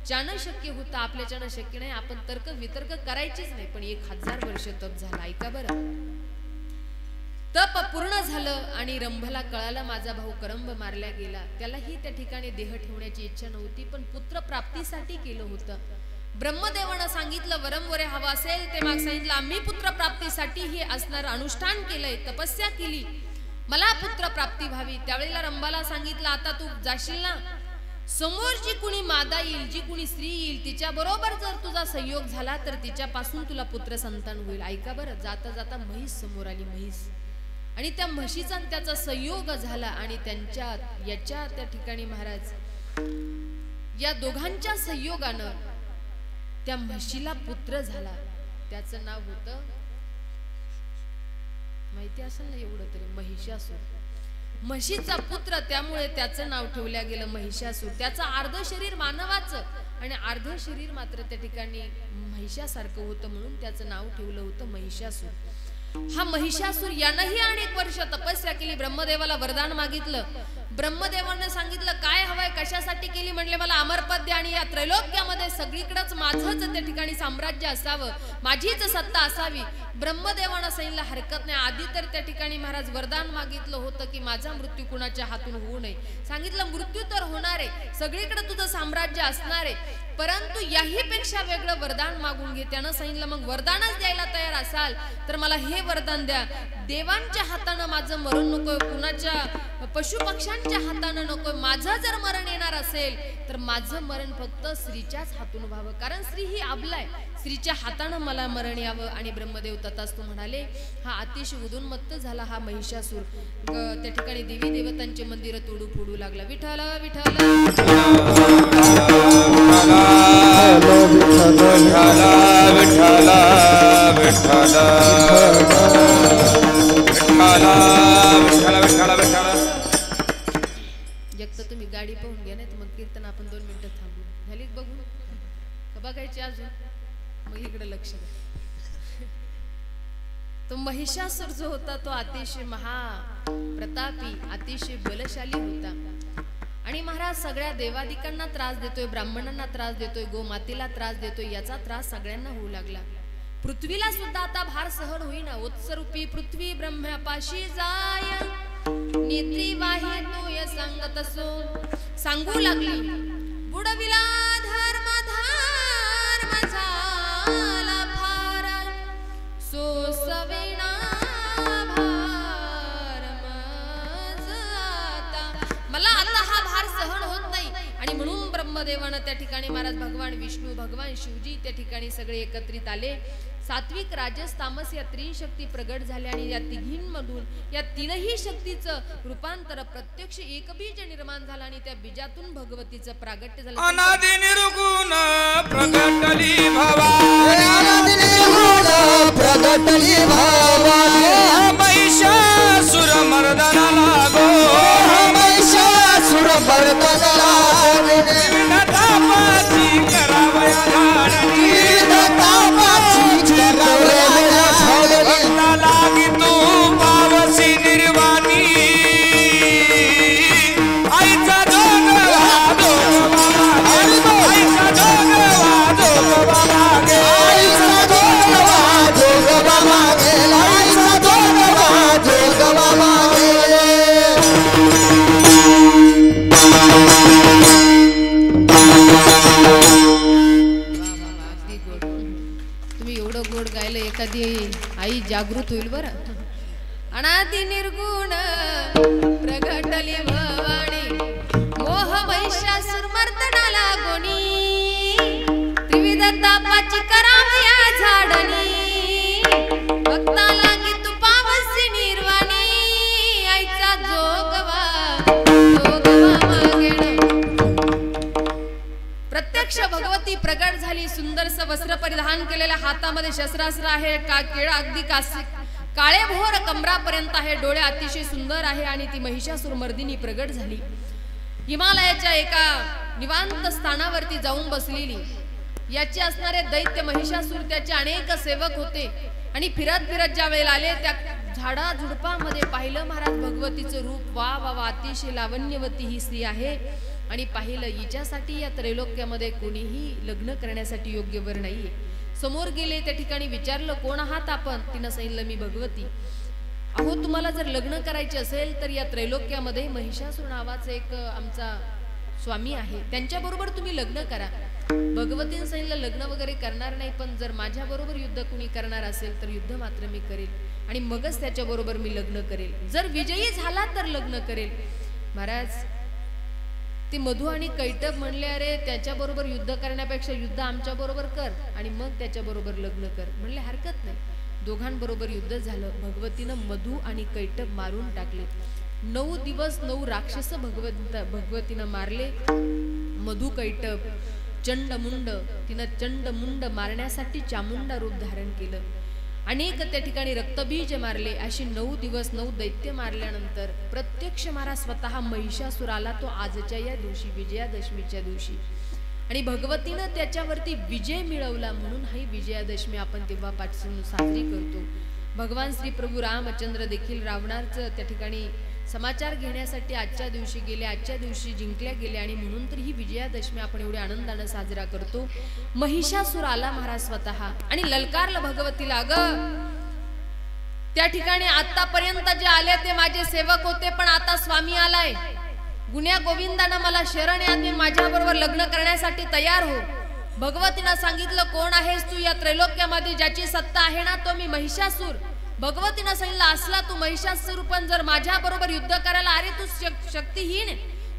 ज्यानं शक्य होतं आपल्याच्यानं शक्य नाही. आपण तर्क वितर्क करायचीच नाही. पण 1000 वर्ष तप झाला. ऐका बरं, तप पूर्ण झालं आणि रंभला कळालं माझा भाऊ करंब मारला गेला. त्यालाही त्या ठिकाणी देह ठेवण्याची इच्छा नव्हती पण पुत्र प्राप्तीसाठी केलं होतं. ब्रह्मदेवानं सांगितलं वरंवरे हवा असेल ते मग सांगितलं आम्ही पुत्र प्राप्तीसाठी हे असणार अनुष्ठान केलंय तपस्या केली मला पुत्र प्राप्ती व्हावी. त्यावेळेला रंभाला सांगितलं आता तू जाशील ना समोर जी कुणी मादा येईल जी कुणी स्त्री येईल तिच्या बरोबर जर तुझा संयोग झाला तर तिच्यापासून तुला पुत्र संतान होईल. ऐका बरं, जाता जाता म्हैस समोर आली. म्हैस आणि त्या म्हशीचा त्याचा संयोग झाला आणि त्यांच्या याच्या त्या ठिकाणी महाराज या दोघांच्या संयोगानं त्या म्हशीला पुत्र झाला. त्याचं नाव होतं माहिती असेल ना एवढं तरी महिषासूर. म्हशीचा पुत्र त्यामुळे त्याचं नाव ठेवलं गेलं महिषासूर. त्याचं अर्ध शरीर मानवाचं आणि अर्ध शरीर मात्र त्या ठिकाणी महिषासारखं होतं म्हणून त्याचं नाव ठेवलं होतं महिषासूर. हा महिषासूर यानंही अनेक वर्ष तपस्या केली. ब्रह्मदेवाला वरदान मागितलं. ब्रह्मदेवाने सांगितलं काय हवंय कशासाठी केली म्हणले मला अमरपद द्या आणि या त्रैलोक्यामध्ये सगळीकडेच माझंच त्या ठिकाणी साम्राज्य असावं माझीच सत्ता असावी. ब्रह्मदेवानं सांगितलं हरकत नाही. आधी तर त्या ठिकाणी महाराज वरदान मागितलं होतं की माझा मृत्यू कुणाच्या हातून होऊ नये. सांगितलं मृत्यू तर होणार आहे सगळीकडे तुझं साम्राज्य असणार आहे परंतु याही पेक्षा वेगळं वरदान मागून घे. त्यानं सांगितलं मग वरदानच द्यायला तयार असाल तर मला हे वरदान द्या देवांच्या हातानं माझं मरण नको कुणाच्या पशुपक्ष्यांच्या हातानं नको. माझं जर मरण येणार असेल तर माझं मरण फक्त स्त्रीच्याच हातून व्हावं कारण स्त्री ही अबलाय स्त्रीच्या हातानं मला मरण यावं. आणि ब्रह्मदेव तथास्तु म्हणाले. हा अतिशय उदोन्मत्त झाला हा महिषासूर. त्या ठिकाणी देवी देवतांचे मंदिर तोडू फोडू लागला. विठ्ठल विठ्ठल एक तर तुम्ही गाडी पाहून घ्या नाही तर मग कीर्तन आपण 2 मिनिटं थांबू. झाली बघू बघायची अजून मग इकडे लक्ष द्या. तो महिषासूर जो होता तो अतिशय महाप्रतापी अतिशय बलशाली होता आणि महाराज सगळ्या देवादिकांना त्रास देतोय ब्राह्मणांना त्रास देतोय गोमातेला त्रास देतोय. याचा त्रास सगळ्यांना होऊ लागला. पृथ्वीला सुद्धा आता भार सहन होईना. उत्सरूपी पृथ्वी ब्रह्मापाशी जाय नेत्री वाहे तोय सांगत असो सांगू लागली बुडविला धर्म धर्म झाला भार सोसविना भार मज आता. मला आता हा भार सहन होत नाही आणि म्हणून ब्रह्मदेवानं त्या ठिकाणी महाराज भगवान विष्णू भगवान शिवजी त्या ठिकाणी सगळे एकत्रित आले. सात्विक राजस तामस या त्रिशक्ती प्रगट झाल्या आणि या तिघींमधून या तीनही शक्तीचं रूपांतर प्रत्यक्ष एकबीज निर्माण झालं आणि त्या बीजातून भगवतीचं प्रागट्य झालं. अनादि निर्गुण प्रगटली भवा प्रगटली भावा महिषासुर मर्दना लागो महिषासुर मर्दना लागो तापाची करावया झाडली तापाची करावया झाडली भक्ता लागी तू पावसी निर्वाणी आईचा जोग वाजो आईचा जोग वाजो मागे आईचा जोग वाजो मागे आईचा जोग वाजो मागे. तुम्ही एवढं गोड गायलं एखादी आई जागृत होईल बरं. अनादि निर्गुण प्रगटली भवानी मोह महिषासुर मर्दनाला गोनी त्रिविध तापाची करावया झाडणी भक्ता लागी तू पावसी निर्वाणी आईचा जोगवा मागेण. प्रत्यक्ष भगवती प्रगट झाली. सुंदरस वस्त्र परिधान केलेल्या हातामध्ये शस्त्रास्त्र आहे. केळा अगदी काळे भोर कमरापर्यंत आहे. डोळे अतिशय सुंदर आहे आणि ती महिषासुर मर्दिनी प्रगट झाली. हिमालयाच्या एका निवांत स्थानावरती जाऊन बसलेली. याचे असणारे दैत्य महिषासुर त्याचे अनेक सेवक होते आणि फिरत फिरत ज्या वेळेला आले त्या झाडा झुडपामध्ये पाहिलं महाराज भगवतीचं रूप. वा वा वा अतिशय लावण्यवती ही स्त्री आहे आणि पाहिलं हिच्यासाठी या त्रैलोक्यामध्ये कोणीही लग्न करण्यासाठी योग्य वर नाहीये. समोर गेले त्या ठिकाणी विचारलं कोण आहात आपण. तिनं सांगितलं मी भगवती. अहो तुम्हाला जर लग्न करायचे असेल तर या त्रैलोक्यामध्ये महिषासुर नावाचा एक आमचा स्वामी आहे त्यांच्याबरोबर तुम्ही लग्न करा. भगवतीने सांगितलं लग्न वगैरे करणार नाही पण जर माझ्या बरोबर युद्ध कुणी करणार असेल तर युद्ध मात्र मी करेल आणि मगच त्याच्याबरोबर मी लग्न करेल. जर विजयी झाला तर लग्न करेल. महाराज ते मधु आणि कैटभ म्हणले अरे त्याच्याबरोबर युद्ध करण्यापेक्षा युद्ध आमच्या बरोबर कर आणि मग त्याच्याबरोबर लग्न कर. म्हणले हरकत नाही. दोघांबरोबर युद्ध झालं. भगवतीनं मधु आणि कैटभ मारून टाकले. 9 दिवस 9 राक्षस भगवतीनं मारले. मधु कैटभ चंडमुंड तिनं चंडमुंड मारण्यासाठी चामुंडा रूप धारण केलं. अनेक त्या ठिकाणी रक्तबीज मारले. अशी 9 दिवस 9 दैत्य मारल्यानंतर प्रत्यक्ष महाराज स्वतः महिषासुर आला तो आजच्या या दिवशी विजयादशमीच्या दिवशी आणि भगवतीनं त्याच्यावरती विजय मिळवला म्हणून ही विजयादशमी आपण तेव्हापासून साजरी करतो. भगवान श्री प्रभू रामचंद्र देखील रावणाचं त्या ठिकाणी समाचार घेण्यासाठी आजच्या दिवशी गेले. आजच्या दिवशी जिंकल्या गेले आणि म्हणून तर ही विजयादशमी आपण एवढ्या आनंदाने साजरा करतो. महिषासुर आला महाराज स्वतः आणि ललकारलं भगवतीला. अगं त्या ठिकाणी आतापर्यंत जे आले ते माझे सेवक होते पण आता स्वामी आलाय. गुण्या गोविंदानं मला शरण यात माझ्या बरोबर लग्न करण्यासाठी तयार हो. भगवतीनं सांगितलं कोण आहेस तू. या त्रैलोक्यामध्ये ज्याची सत्ता आहे ना तो मी महिषासुर. भगवतीनं सांगितलं असला तू महिषासुर पण जर माझ्या बरोबर युद्ध करायला अरे तू शक्तिहीन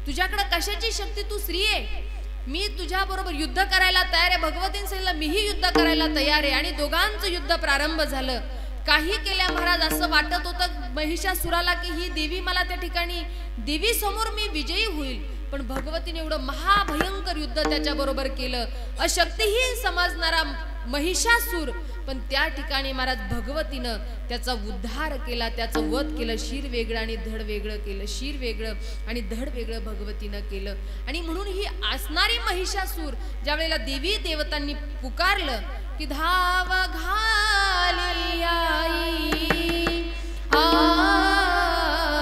तुझ्याकडे कशाची शक्ती तू स्त्री आहे. मी तुझ्या बरोबर युद्ध करायला तयार आहे. भगवतीनं सांगितलं मीही युद्ध करायला तयार आहे आणि दोघांचं युद्ध प्रारंभ झालं. काही केल्या महाराज असं वाटत होतं महिषासुराला की ही देवी मला त्या ठिकाणी देवी समोर मी विजयी होईल पण भगवतीने एवढं महाभयंकर युद्ध त्याच्या बरोबर केलं. अशक्तिहीन समजणारा महिषासुर पण त्या ठिकाणी महाराज भगवतीनं त्याचा उद्धार केला. त्याचं वध केलं. शिर वेगळं आणि धड वेगळं केलं. शिर वेगळं आणि धड वेगळं भगवतीनं केलं आणि म्हणून ही असणारी महिषासुर ज्या वेळेला देवी देवतांनी पुकारलं की धाव घाली आई धाव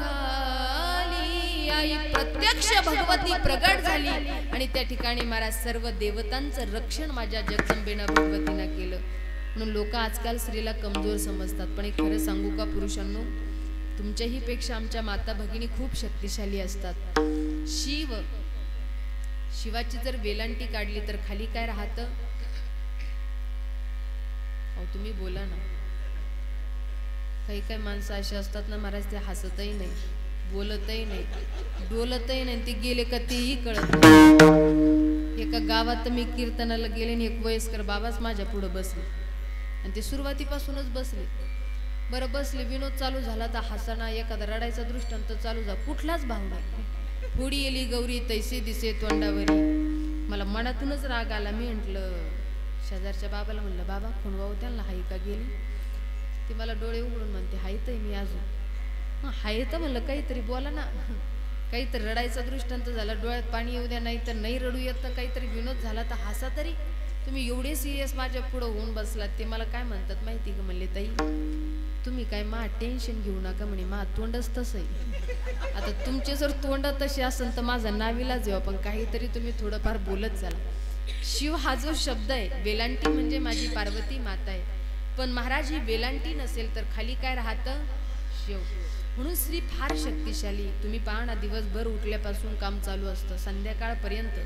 घाली आई. प्रत्यक्ष भगवती प्रगट झाली आणि त्या ठिकाणी महाराज सर्व देवतांचं रक्षण माझ्या जगदंबेनं भगवतीनं केलं. म्हणून लोक आजकाल स्त्रीला कमजोर समजतात पण एक खरं सांगू का पुरुषांनो तुमच्याही पेक्षा आमच्या माता भगिनी खूप शक्तिशाली असतात. शिवाची जर वेलांटी काढली तर खाली काय राहतं. अहो तुम्ही बोला ना. काही काही माणसं अशी असतात ना महाराज ते हसतही नाही. बोलतही नाही, डोलतही नाही, ते गेले का तेही कळत नाही. एका गावात मी कीर्तनाला गेले आणि एक वयस्कर बाबाच माझ्या पुढे बसले आणि ते सुरुवातीपासूनच बसले. बरं बसले, विनोद चालू झाला तर हसणा, एखादा रडायचा दृष्टांत चालू झाला, कुठलाच भाव नाही. पुढी येली गौरी तैसे दिसे तोंडावरी. मला मनातूनच राग आला. मी म्हटलं शेजारच्या बाबाला, म्हणलं बाबा खुणवाऊ त्यांना हाई का गेली. ती मला डोळे उघडून म्हणते हायत मी अजून. हाय तर म्हणलं काहीतरी बोला ना, काहीतरी रडायचा दृष्टांत झाला, डोळ्यात पाणी येऊ द्या, नाही तर नाही रडू येत, तर काहीतरी विनोद झाला तर हसा तरी. तुम्ही एवढे सिरियस माझ्या पुढं होऊन बसलात. ते मला काय म्हणतात माहिती का, म्हणले ताई तुम्ही काय मा टेन्शन घेऊ नका म्हणे, मा तोंडच तसं आहे. आता तुमचे जर तोंड तसे असेल तर माझा नावीलाच येऊ, पण काहीतरी तुम्ही थोडंफार बोलत झाला. शिव हा जो शब्द आहे, वेलांटी म्हणजे माझी पार्वती माता आहे, पण महाराज ही वेलांटी नसेल तर खाली काय राहतं, शिव. म्हणून श्री फार शक्तिशाली. तुम्ही पहा ना, दिवसभर उठल्यापासून काम चालू असतं, संध्याकाळपर्यंत.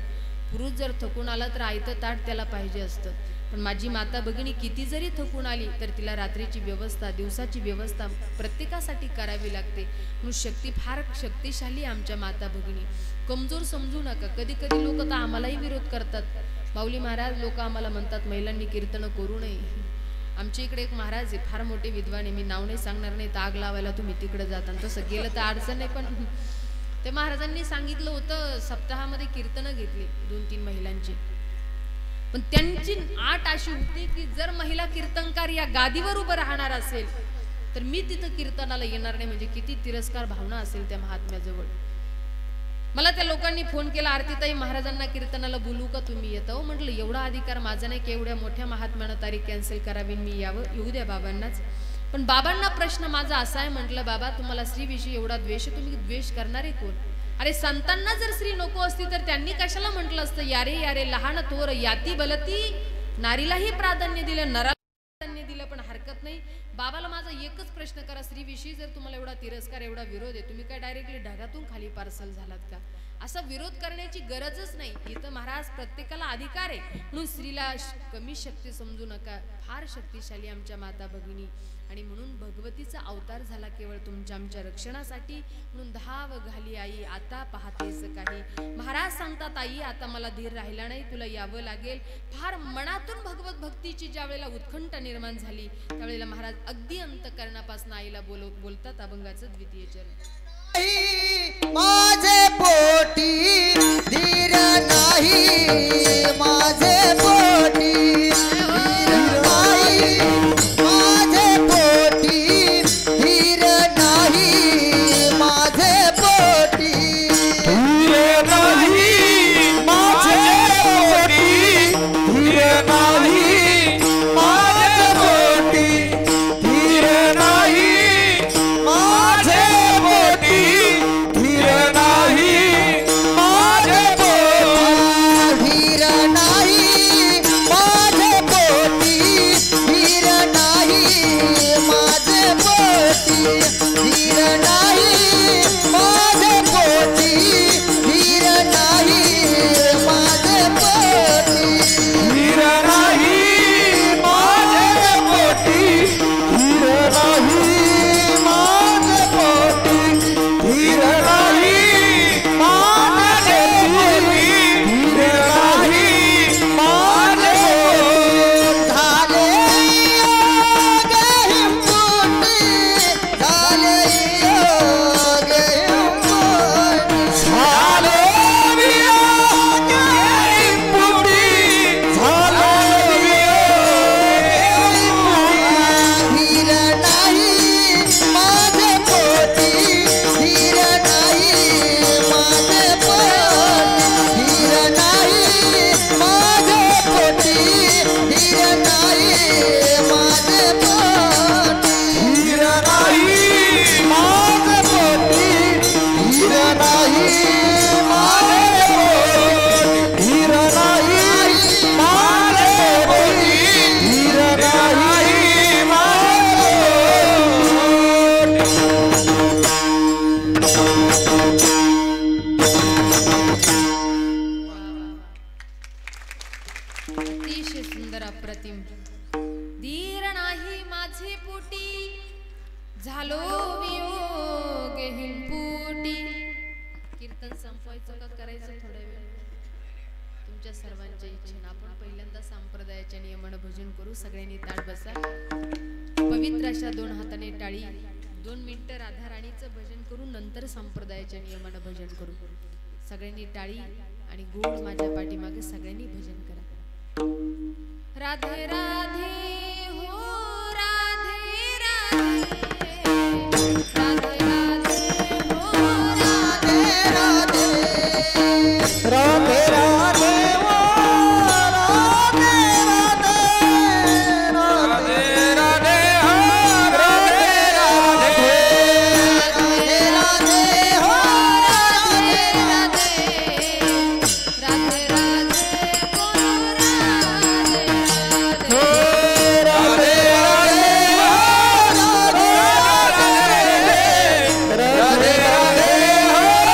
पुरुष जर थकून आला तर आयतं ताट त्याला पाहिजे असतं, पण माझी माता भगिनी किती जरी थकून आली तर तिला रात्रीची व्यवस्था, दिवसाची व्यवस्था प्रत्येकासाठी करावी लागते. म्हणून शक्ती फार शक्तिशाली आमच्या माता भगिनी. कमजोर समजू नका. कधी कधी लोक तर आम्हालाही विरोध करतात. माऊली महाराज लोक आम्हाला म्हणतात महिलांनी कीर्तन करू नये. आमच्या इकडे एक महाराज आहे, फार मोठे विद्वान आहे, मी नाव नाही सांगणार, नाही तर आग लावायला तुम्ही तिकडे जाता, तसं गेलं तर अडचण नाही. पण ते महाराजांनी सांगितलं होतं सप्ताहामध्ये कीर्तनं घेतली 2-3 महिलांची, पण त्यांची आट अशी होती की जर महिला कीर्तनकार या गादीवर उभं राहणार असेल तर मी तिथं कीर्तनाला येणार नाही. म्हणजे किती तिरस्कार भावना असेल त्या महात्म्याजवळ. मला त्या लोकांनी फोन केला, आरतीताई महाराजांना कीर्तनाला बोलू का, तुम्ही येता हो. म्हटलं एवढा अधिकार माझा नाही की एवढ्या मोठ्या महात्म्यानं तारीख कॅन्सल करावी, मी यावं, येऊ द्या बाबांनाच. पण बाबांना प्रश्न माझा असा आहे, म्हटलं बाबा तुम्हाला स्त्रीविषयी एवढा द्वेष, तुम्ही द्वेष करणारे कोण. अरे संतांना जर स्त्री नको असती तर त्यांनी कशाला म्हटलं असतं यारे यारे लहान थोर याती बलती, नारीलाही प्राधान्य दिलं, नराला प्राधान्य दिलं, पण हरकत नाही. बाबाला माझा एकच प्रश्न करा, स्त्रीविषयी जर तुम्हाला एवढा तिरस्कार, एवढा विरोध आहे, तुम्ही काय डायरेक्टली ढगातून खाली पार्सल झालात का. असा विरोध करण्याची गरजच नाही. इथं महाराज प्रत्येकाला अधिकार आहे, म्हणून स्त्रीला कमी शक्ती समजू नका. फार शक्तिशाली आमच्या माता भगिनी, आणि म्हणून भगवतीचा अवतार झाला केवळ तुमच्या आमच्या रक्षणासाठी. म्हणून धाव घाली आई आता पाहतेस काही. महाराज सांगतात आई आता मला धीर राहिला नाही, तुला यावं लागेल. फार मनातून भगवत भक्तीची ज्या वेळेला उत्कंठ निर्माण झाली त्यावेळेला महाराज अगदी अंतकरणापासून आईला बोलतात. अभंगाचं द्वितीय चरण. माझे पोटी धीर नाही, माझे पोटी धीर नाही, माझे पोटी धीर नाही, माझे पोटी धीर नाही, माझे पोटी धीर नाही, माझे पोटी धीर नाही, माझे पोटी धीर नाही, तुमच्या सर्वांच्या इच्छेने आपण पहिल्यांदा संप्रदायाच्या नियमानं भजन करू. सगळ्यांनी ताट बसा. पवित्र अशा दोन हाताने टाळी 2 मिनिटं राधा राणीचं भजन करू. नंतर संप्रदायाच्या नियमानं भजन करू. सगळ्यांनी टाळी आणि गोड माझ्या पाठीमागे सगळ्यांनी भजन करा. राधे राधे हो राधे राधे राधे राधे हो राधे राधे राधे राधे वो राधे राधे राधे राधे हो राधे राधे राधे राधे हो राधे राधे राधे राधे बोलो राधे राधे राधे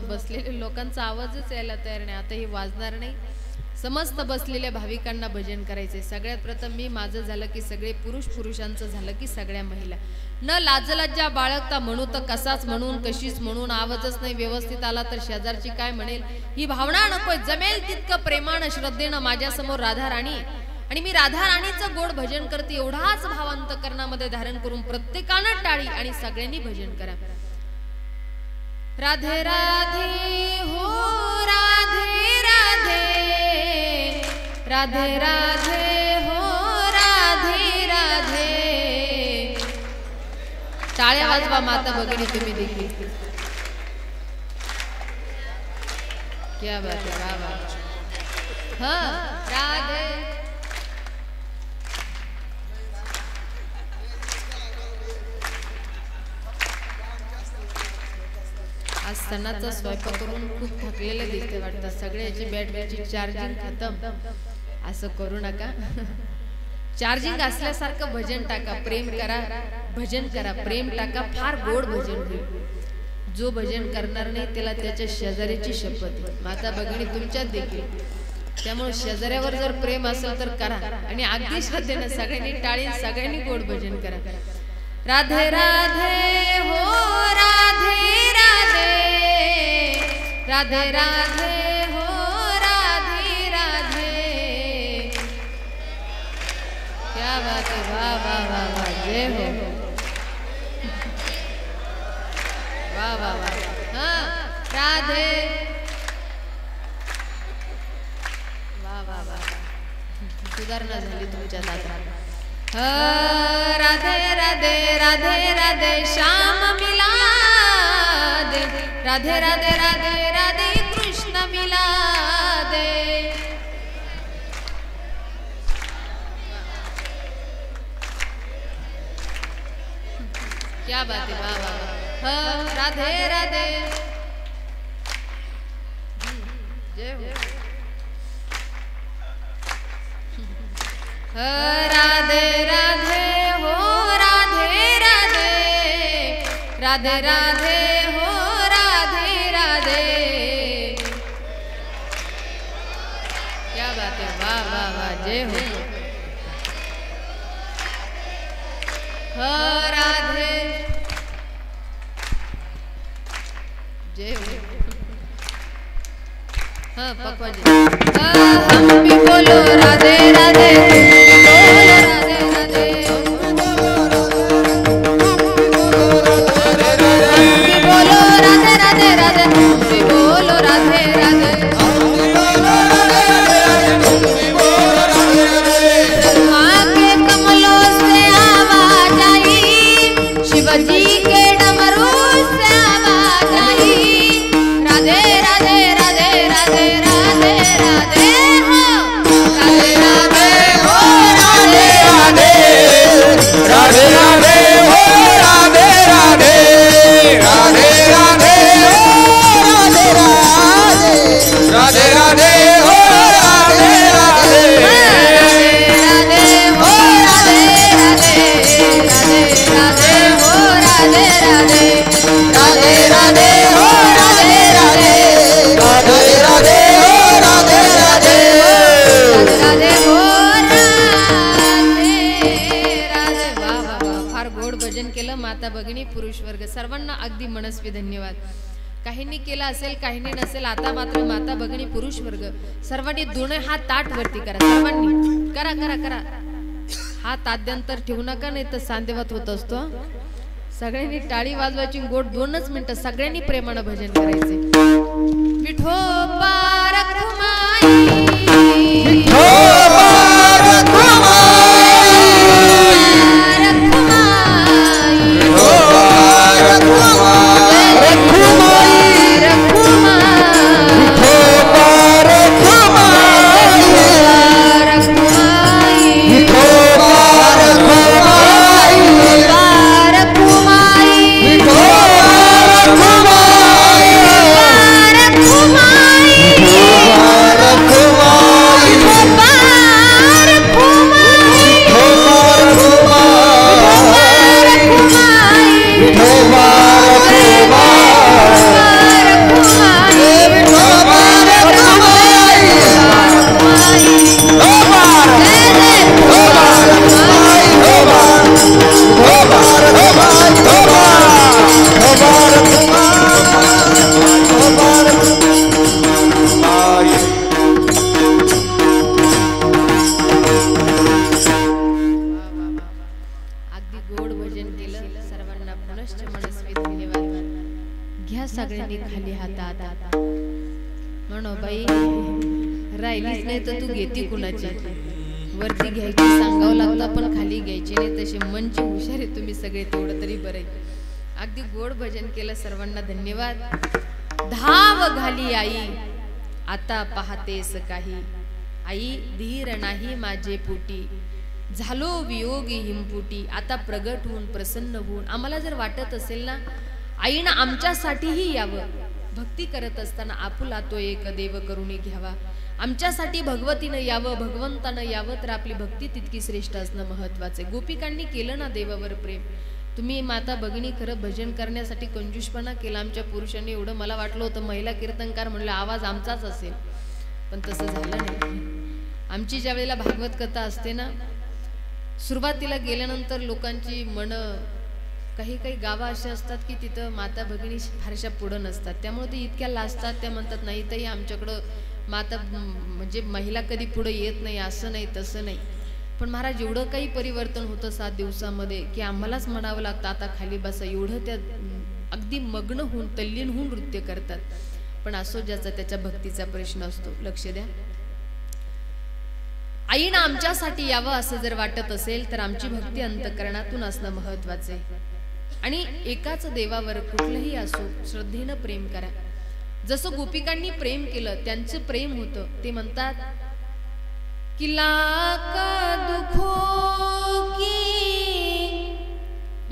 बसलेल्या लोकांचा आवाजच यायला तयार नाही. आता ही वाजणार नाही. समस्त बसलेल्या भाविकांना भजन करायचे. सगळ्यात प्रथम मी माझं झालं की सगळे पुरुष, पुरुषांचं झालं की सगळ्या महिला. न लाजलज्जा बाळगता म्हणू तर कसाच म्हणून कशीच म्हणून आवाजच नाही व्यवस्थित आला तर शेजारची काय म्हणेल ही भावना नको. जमेल तितकं प्रेमानं श्रद्धेनं माझ्या समोर राधा राणी आणि मी राधा राणीचं गोड भजन करते एवढाच भावांतकरणामध्ये धारण करून प्रत्येकानं टाळी आणि सगळ्यांनी भजन करा. राधे राधे हो राधे राधे राधे राधे हो राधे राधे. टाळ्या वाजवा माता भगिनी तुम्ही देखील. क्या बात है. वाह वाह. हाँ राधे आज सणाचा स्वयंपाक करून खूप थकलेले दिसते वाटतं. सगळ्याची बॅटरीची चार्जिंग खतम. असं करू नका. चार्जिंग असल्यासारखं भजन टाका. प्रेम करा, भजन करा, प्रेम टाका. फार गोड भजन होईल. जो भजन करणार नाही त्याला त्याच्या शेजाऱ्याची शपथ. माता भगिनी तुमच्यात देखील. त्यामुळे शेजाऱ्यावर जर प्रेम असेल तर करा आणि अगदी श्रद्धेने सगळ्यांनी टाळी सगळ्यांनी गोड भजन करा. राधे राधे हो राधे राधे राधे राधे हो राधे राधे. क्या बात है. वाह वाह वाह वाह. जय हो. वाह वाह वाह. हाँ राधे. वाह वाह वाह. सुधारणा झाली तुमच्या दादा. राधे राधे राधे राधे श्याम मिला दे. राधे राधे राधे राधे कृष्ण मिला दे. क्या बात है. वाह वाह. राधे राधे. जय हो. राधे राधे हो राधे राधे राधे राधे हो राधे राधे. क्या बात है. वाह वाह वाह. जय हो. राधे. जय हो. हाँ पकवा जी. हम भी बोलो राधे राधे. तुम भी बोलो राधे राधे. माता भगिनी पुरुष वर्ग सर्वांना अगदी मनस्वी धन्यवाद. काहींनी केला असेल काहींनी नसेल, आता मात्र माता भगिनी पुरुष वर्ग सर्वांनी दोन्ही हात ताट वरती करा. सर्वांनी करा करा करा. हा ताद्यंतर ठेवू नका, नाही तर सांदेवात होत असतो. सगळ्यांनी टाळी वाजवायची, गोड 2च मिनिटं सगळ्यांनी प्रेमानं भजन करायचे. विठोबा रखुमाई, विठोबा रखुमाई, वरती घ्यायची सांगावं लागतं पण खाली घ्यायची नाही. तसे मनची हुशारी तुम्ही सगळे, तेवढं तरी बरे. अगदी गोड भजन केलं, सर्वांना धन्यवाद. धाव घाली आई आता पाहतेस काही, आई धीर नाही माझे पोटी, झालो वियोगी हिमपुटी, आता प्रगट होऊन प्रसन्न होऊन. आम्हाला जर वाटत असेल ना आईनं आमच्यासाठीही यावं, भक्ती करत असताना आपुला तो एक देव करुणी घ्यावा, आमच्यासाठी भगवतीनं यावं, भगवंतानं यावं, तर आपली भक्ती तितकी श्रेष्ठ असणं महत्वाचे. गोपिकांनी केलं ना देवावर प्रेम. तुम्ही माता भगिनी खरं भजन करण्यासाठी कंजूषपणा केला. आमच्या पुरुषांनी एवढं, मला वाटलं होतं महिला कीर्तनकार म्हणलं आवाज आमचाच असेल, पण तसं झालं नाही. आमची ज्या वेळेला भागवत कथा असते ना, सुरुवातीला गेल्यानंतर लोकांची मनं, काही काही गावं अशी असतात की तिथं माता भगिनी फारशा पुढं नसतात, त्यामुळे ते इतक्या लाजतात. त्या म्हणतात नाही ताई आमच्याकडं माता म्हणजे महिला कधी पुढे येत नाही, असं नाही तसं नाही. पण महाराज एवढं काही परिवर्तन होतं 7 दिवसामध्ये की आम्हालाच म्हणावं लागतं आता खाली बसा. एवढं त्या अगदी मग्न होऊन तल्लीन होऊन नृत्य करतात. पण असो, ज्याचा त्याच्या भक्तीचा प्रश्न असतो. लक्ष द्या, आईनं आमच्यासाठी यावं असं जर वाटत असेल तर आमची भक्ती अंतःकरणातून असणं महत्वाचे. आणि एकाच देवावर कुठलंही असो श्रद्धेनं प्रेम करा. जसं गोपिकांनी प्रेम केलं, त्यांचं प्रेम होतं. ते म्हणतात की लाख दुखो की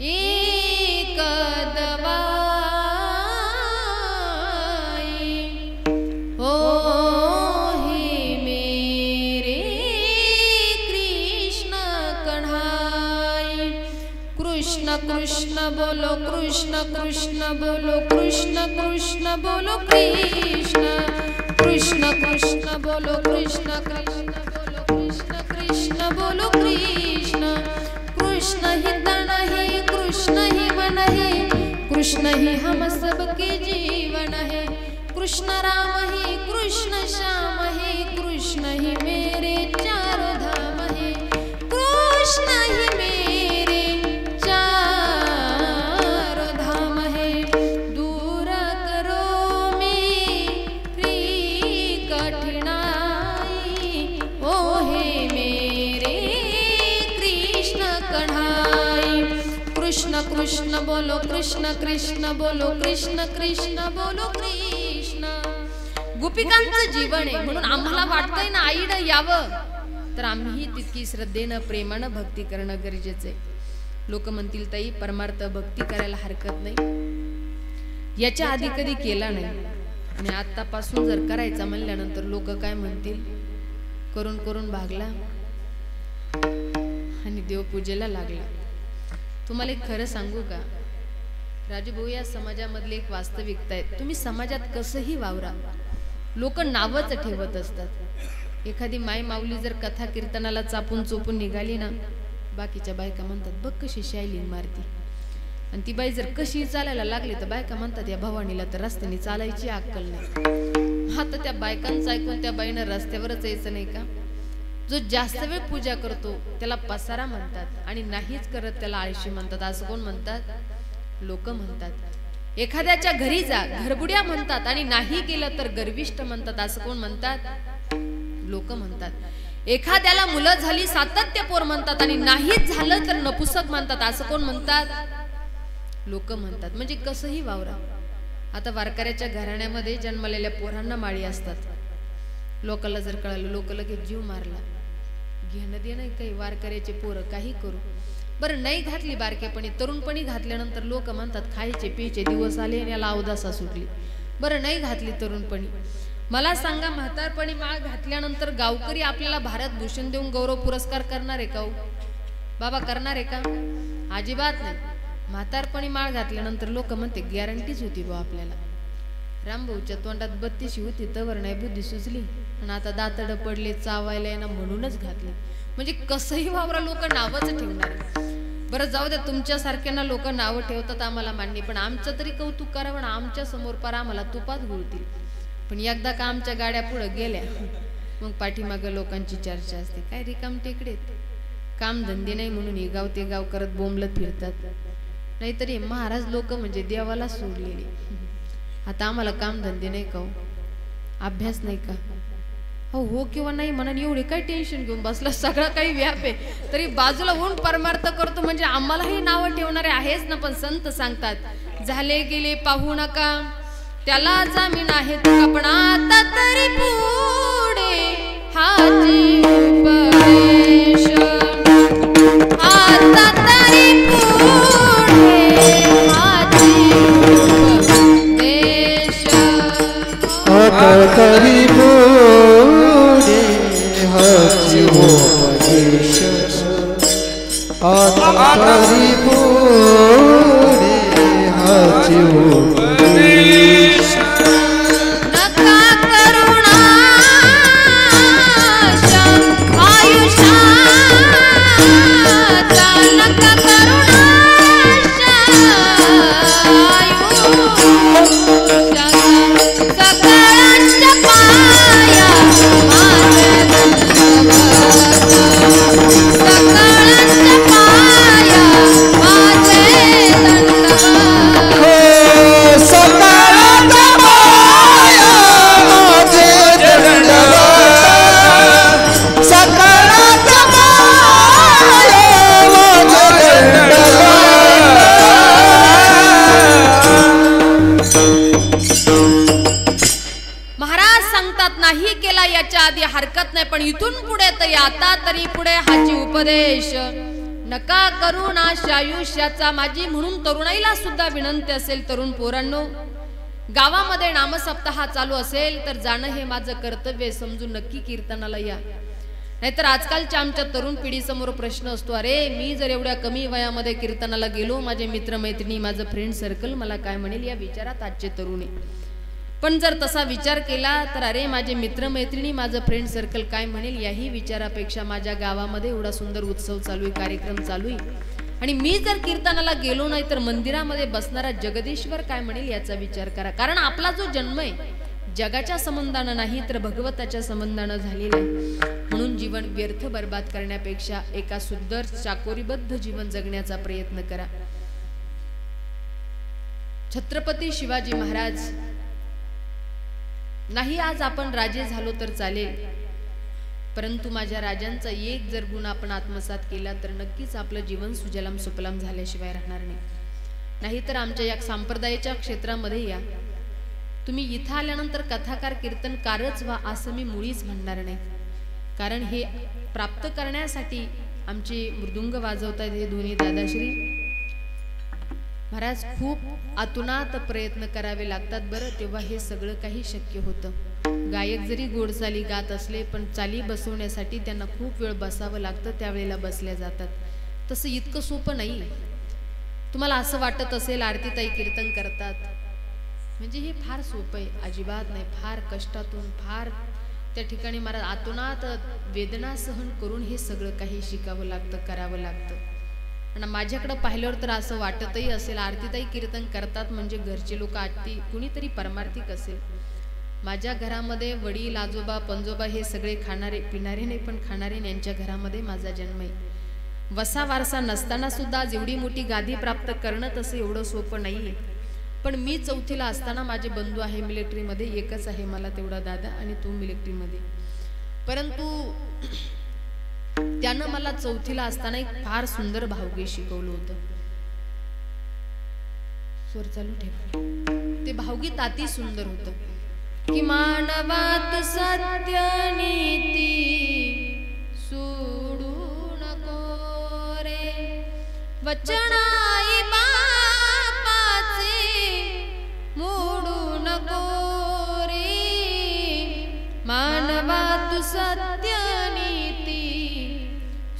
एक दवाई, हो हे मेरे कृष्ण कन्हाई. कृष्ण कृष्ण बोलो, कृष्ण कृष्ण बोलो, कृष्ण कृष्ण बोलो कृष्ण, कृष्ण कृष्ण बोलो, कृष्ण कृष्ण बोलो, कृष्ण कृष्ण बोलो कृष्ण. कृष्ण ही तन है, कृष्ण ही मन है, कृष्ण ही हम सबके जीवन है. कृष्ण राम है, कृष्ण श्याम है, कृष्ण ही मेरे चारों धाम है. कृष्ण ही मेरे चारों धाम है. दूर करो मेरी कठिनाई, ओ हे मेरे कृष्ण कन्हाई. कृष्ण कृष्ण बोलो, कृष्ण कृष्ण बोलो, कृष्ण कृष्ण बोलो कृष्ण. गोपिकांचं जीवन आहे, म्हणून आम्हाला वाटतंय ना आईनं यावं, तर आम्ही तितकी श्रद्धेनं प्रेमानं भक्ती करणं गरजेचं आहे. लोक म्हणतील ताई परमार्थ भक्ती करायला हरकत नाही, याच्या आधी कधी केला नाही आणि आतापासून जर करायचा म्हणल्यानंतर लोक काय म्हणतील, करून करून भागला आणि देवपूजेला लागला. तुम्हाला एक खरं सांगू का राजूभाऊ, या समाजामधली एक वास्तविकता आहे. तुम्ही समाजात कसंही वावरा, लोक नावच ठेवत असतात. एखादी माय माऊली जर कथा कीर्तनाला चापून चोपून निघाली ना, बाकीच्या बायका म्हणतात बघ कशी शायलिंग मारती. आणि ती बाई जर कशी चालायला लागली तर बायका म्हणतात या भवानीला तर रस्त्याने चालायची अक्कल नाही. आता त्या बायकांचं ऐकून त्या बाईनं रस्त्यावरच यायचं नाही का? जो जास्त वेळ पूजा करतो त्याला पसारा म्हणतात आणि नाहीच करत त्याला आळशी म्हणतात. असं कोण म्हणतात? लोक म्हणतात. एखाद्याच्या घरी जा, घरबुड्या म्हणतात आणि नाही केलं तर गर्विष्ठ म्हणतात. असं कोण म्हणतात? लोक म्हणतात. एखाद्याला मुलं झाली सातत्यपोर म्हणतात आणि नाहीच झालं तर नपुसक म्हणतात. असं कोण म्हणतात? लोक म्हणतात. म्हणजे कसंही वावरा. आता वारकऱ्याच्या घराण्यामध्ये जन्मलेल्या पोरांना माळी असतात. लोकांना जर कळालं, लोक लगेच जीव मारला. घेणं देणं काही वारकऱ्याचे पोरं काही करू. बरं नाही घातली बारकेपणी, तरुणपणी घातल्यानंतर लोक म्हणतात खायचे पियचे दिवस आले आणि याला अवदासा सुटली. बरं नाही घातली तरुणपणी, मला सांगा म्हातारपणी माळ घातल्यानंतर गावकरी आपल्याला भारत भूषण देऊन गौरव पुरस्कार करणार आहे का? बाबा करणार आहे का? अजिबात नाही. म्हातारपणी माळ घातल्यानंतर लोक म्हणते गॅरंटीच होती बा आपल्याला. रामभाऊच्या तोंडात 32 होती तवर नाही बुद्धी सुचली आणि आता दातड पडले चावायला येणं म्हणूनच घातले. म्हणजे कसंही वावरा, लोक नावच ठेवणार. बरं जाऊ द्या, तुमच्यासारख्यांना लोक नावं ठेवतात आम्हाला मान्य, पण आमचं तरी कौतुक करावं ना. आमच्या समोर पार आम्हाला तुपात गुळतील. पण एकदा का आमच्या गाड्या पुढे गेल्या मग पाठीमागं लोकांची चर्चा असते. काय रिकाम टेकडेत, काम धंदे नाही म्हणून हे गाव ते गाव करत बोंबलत फिरतात. नाहीतरी महाराज लोक म्हणजे देवाला सोडलेले. आता आम्हाला काम धंदे नाही का? अभ्यास नाही का? हो किंवा नाही म्हणून एवढे काय टेन्शन घेऊन बसला, सगळं काही व्याप आहे तरी बाजूला होऊन परमार्थ करतो. म्हणजे आम्हालाही नावं ठेवणारे आहेच ना. पण संत सांगतात झाले गेले पाहू नका, त्याला जामीन आहे तुका, पण आता तरी पुढे हाची उपदेश, आता तरी पुढे हाची उपदेश, आता तरी पुढे हाची उपदेश, आता तरी पुढे हाची उपदेश. नका करुणाशा आयुष्याचा, नका करुणाशा आयुष्याचा, सकळांच्या पाया माझे दंडवत, सकळांच्या पाया माझे दंडवत. महाराज सांगतात नाही केला याच्या आधी हरकत नाही, पण इथून पुढे तर आता तरी पुढे हाची उपदेश. नका करू नाश आयुष्याचा. माझी म्हणून तरुणाईला सुद्धा विनंती असेल, तरुण पोरांनो, गावामध्ये नामसप्ताह चालू असेल तर जाणं हे माझं कर्तव्य समजून नक्की कीर्तनाला या. नाहीतर आजकालच्या आमच्या तरुण पिढीसमोर प्रश्न असतो, अरे मी जर एवढ्या कमी वयामध्ये कीर्तनाला गेलो, माझे मित्रमैत्रिणी माझं फ्रेंड सर्कल मला काय म्हणेल, या विचारात आजचे तरुण आहे. पण जर तसा विचार केला तर अरे माझे मित्रमैत्रिणी माझं फ्रेंड सर्कल काय म्हणेल याही विचारापेक्षा माझ्या गावामध्ये एवढा सुंदर उत्सव चालू आहे, कार्यक्रम चालू आहे, आणि मी जर कीर्तनाला गेलो नाही तर मंदिरामध्ये बसणारा जगदीश्वर काय म्हणेल याचा विचार करा. कारण आपला जो जन्म आहे जगाच्या संबंधानं नाही तर भगवताच्या संबंधानं झालेला आहे. म्हणून जीवन व्यर्थ बर्बाद करण्यापेक्षा एका सुंदर चाकोरीबद्ध जीवन जगण्याचा प्रयत्न करा. छत्रपती शिवाजी महाराज नाही आज आपण राजे झालो तर चालेल, परंतु माझ्या राजांचा एक जर गुण आपण आत्मसात केला तर नक्कीच आपलं जीवन सुजलाम सुफलाम झाल्याशिवाय राहणार नाही. नाहीतर आमच्या या संप्रदायाच्या क्षेत्रामध्ये या, तुम्ही इथं आल्यानंतर कथाकार कीर्तनकारच व्हा असं मी मुळीच म्हणणार नाही. कारण हे प्राप्त करण्यासाठी आमचे मृदुंग वाजवतात हे दोन्ही दादाश्री महाराज खूप आतुनात प्रयत्न करावे लागतात बरं, तेव्हा हे सगळं काही शक्य होतं. गायक जरी गोड चाली गात असले पण चाली बसवण्यासाठी त्यांना खूप वेळ बसावं लागतं, त्यावेळेला बसल्या जातात. तसं इतकं सोपं नाही. तुम्हाला असं वाटत असेल आरतीताई कीर्तन करतात म्हणजे हे फार सोपं आहे, अजिबात नाही. फार कष्टातून, फार त्या ठिकाणी महाराज आतोनात वेदना सहन करून हे सगळं काही शिकावं लागतं, करावं लागतं. आणि माझ्याकडं पाहिल्यावर तर असं वाटतही असेल आरतीताई कीर्तन करतात म्हणजे घरचे लोक आरती कुणीतरी परमार्थिक असेल. माझ्या घरामध्ये वडील, आजोबा, पंजोबा हे सगळे खाणारे पिणारे नाही पण खाणारे, यांच्या घरामध्ये माझा जन्म आहे. वसा वारसा नसताना सुद्धा जेवढी मोठी गादी प्राप्त करणं तसं एवढं सोपं नाही आहे. पण मी चौथीला असताना माझे बंधू आहे मिलिटरीमध्ये, एकच आहे मला तेवढा दादा आणि तो मिलिटरीमध्ये. परंतु त्यानं मला चौथीला असताना एक फार सुंदर भावगीत शिकवलं होतं. स्वर चालू ठेव. ते भावगीत अति सुंदर होतं की मानवात सत्य नीती सोडू नको रे, वचनाई बापाचे मोडू नको रे, मानवात सत्य नीती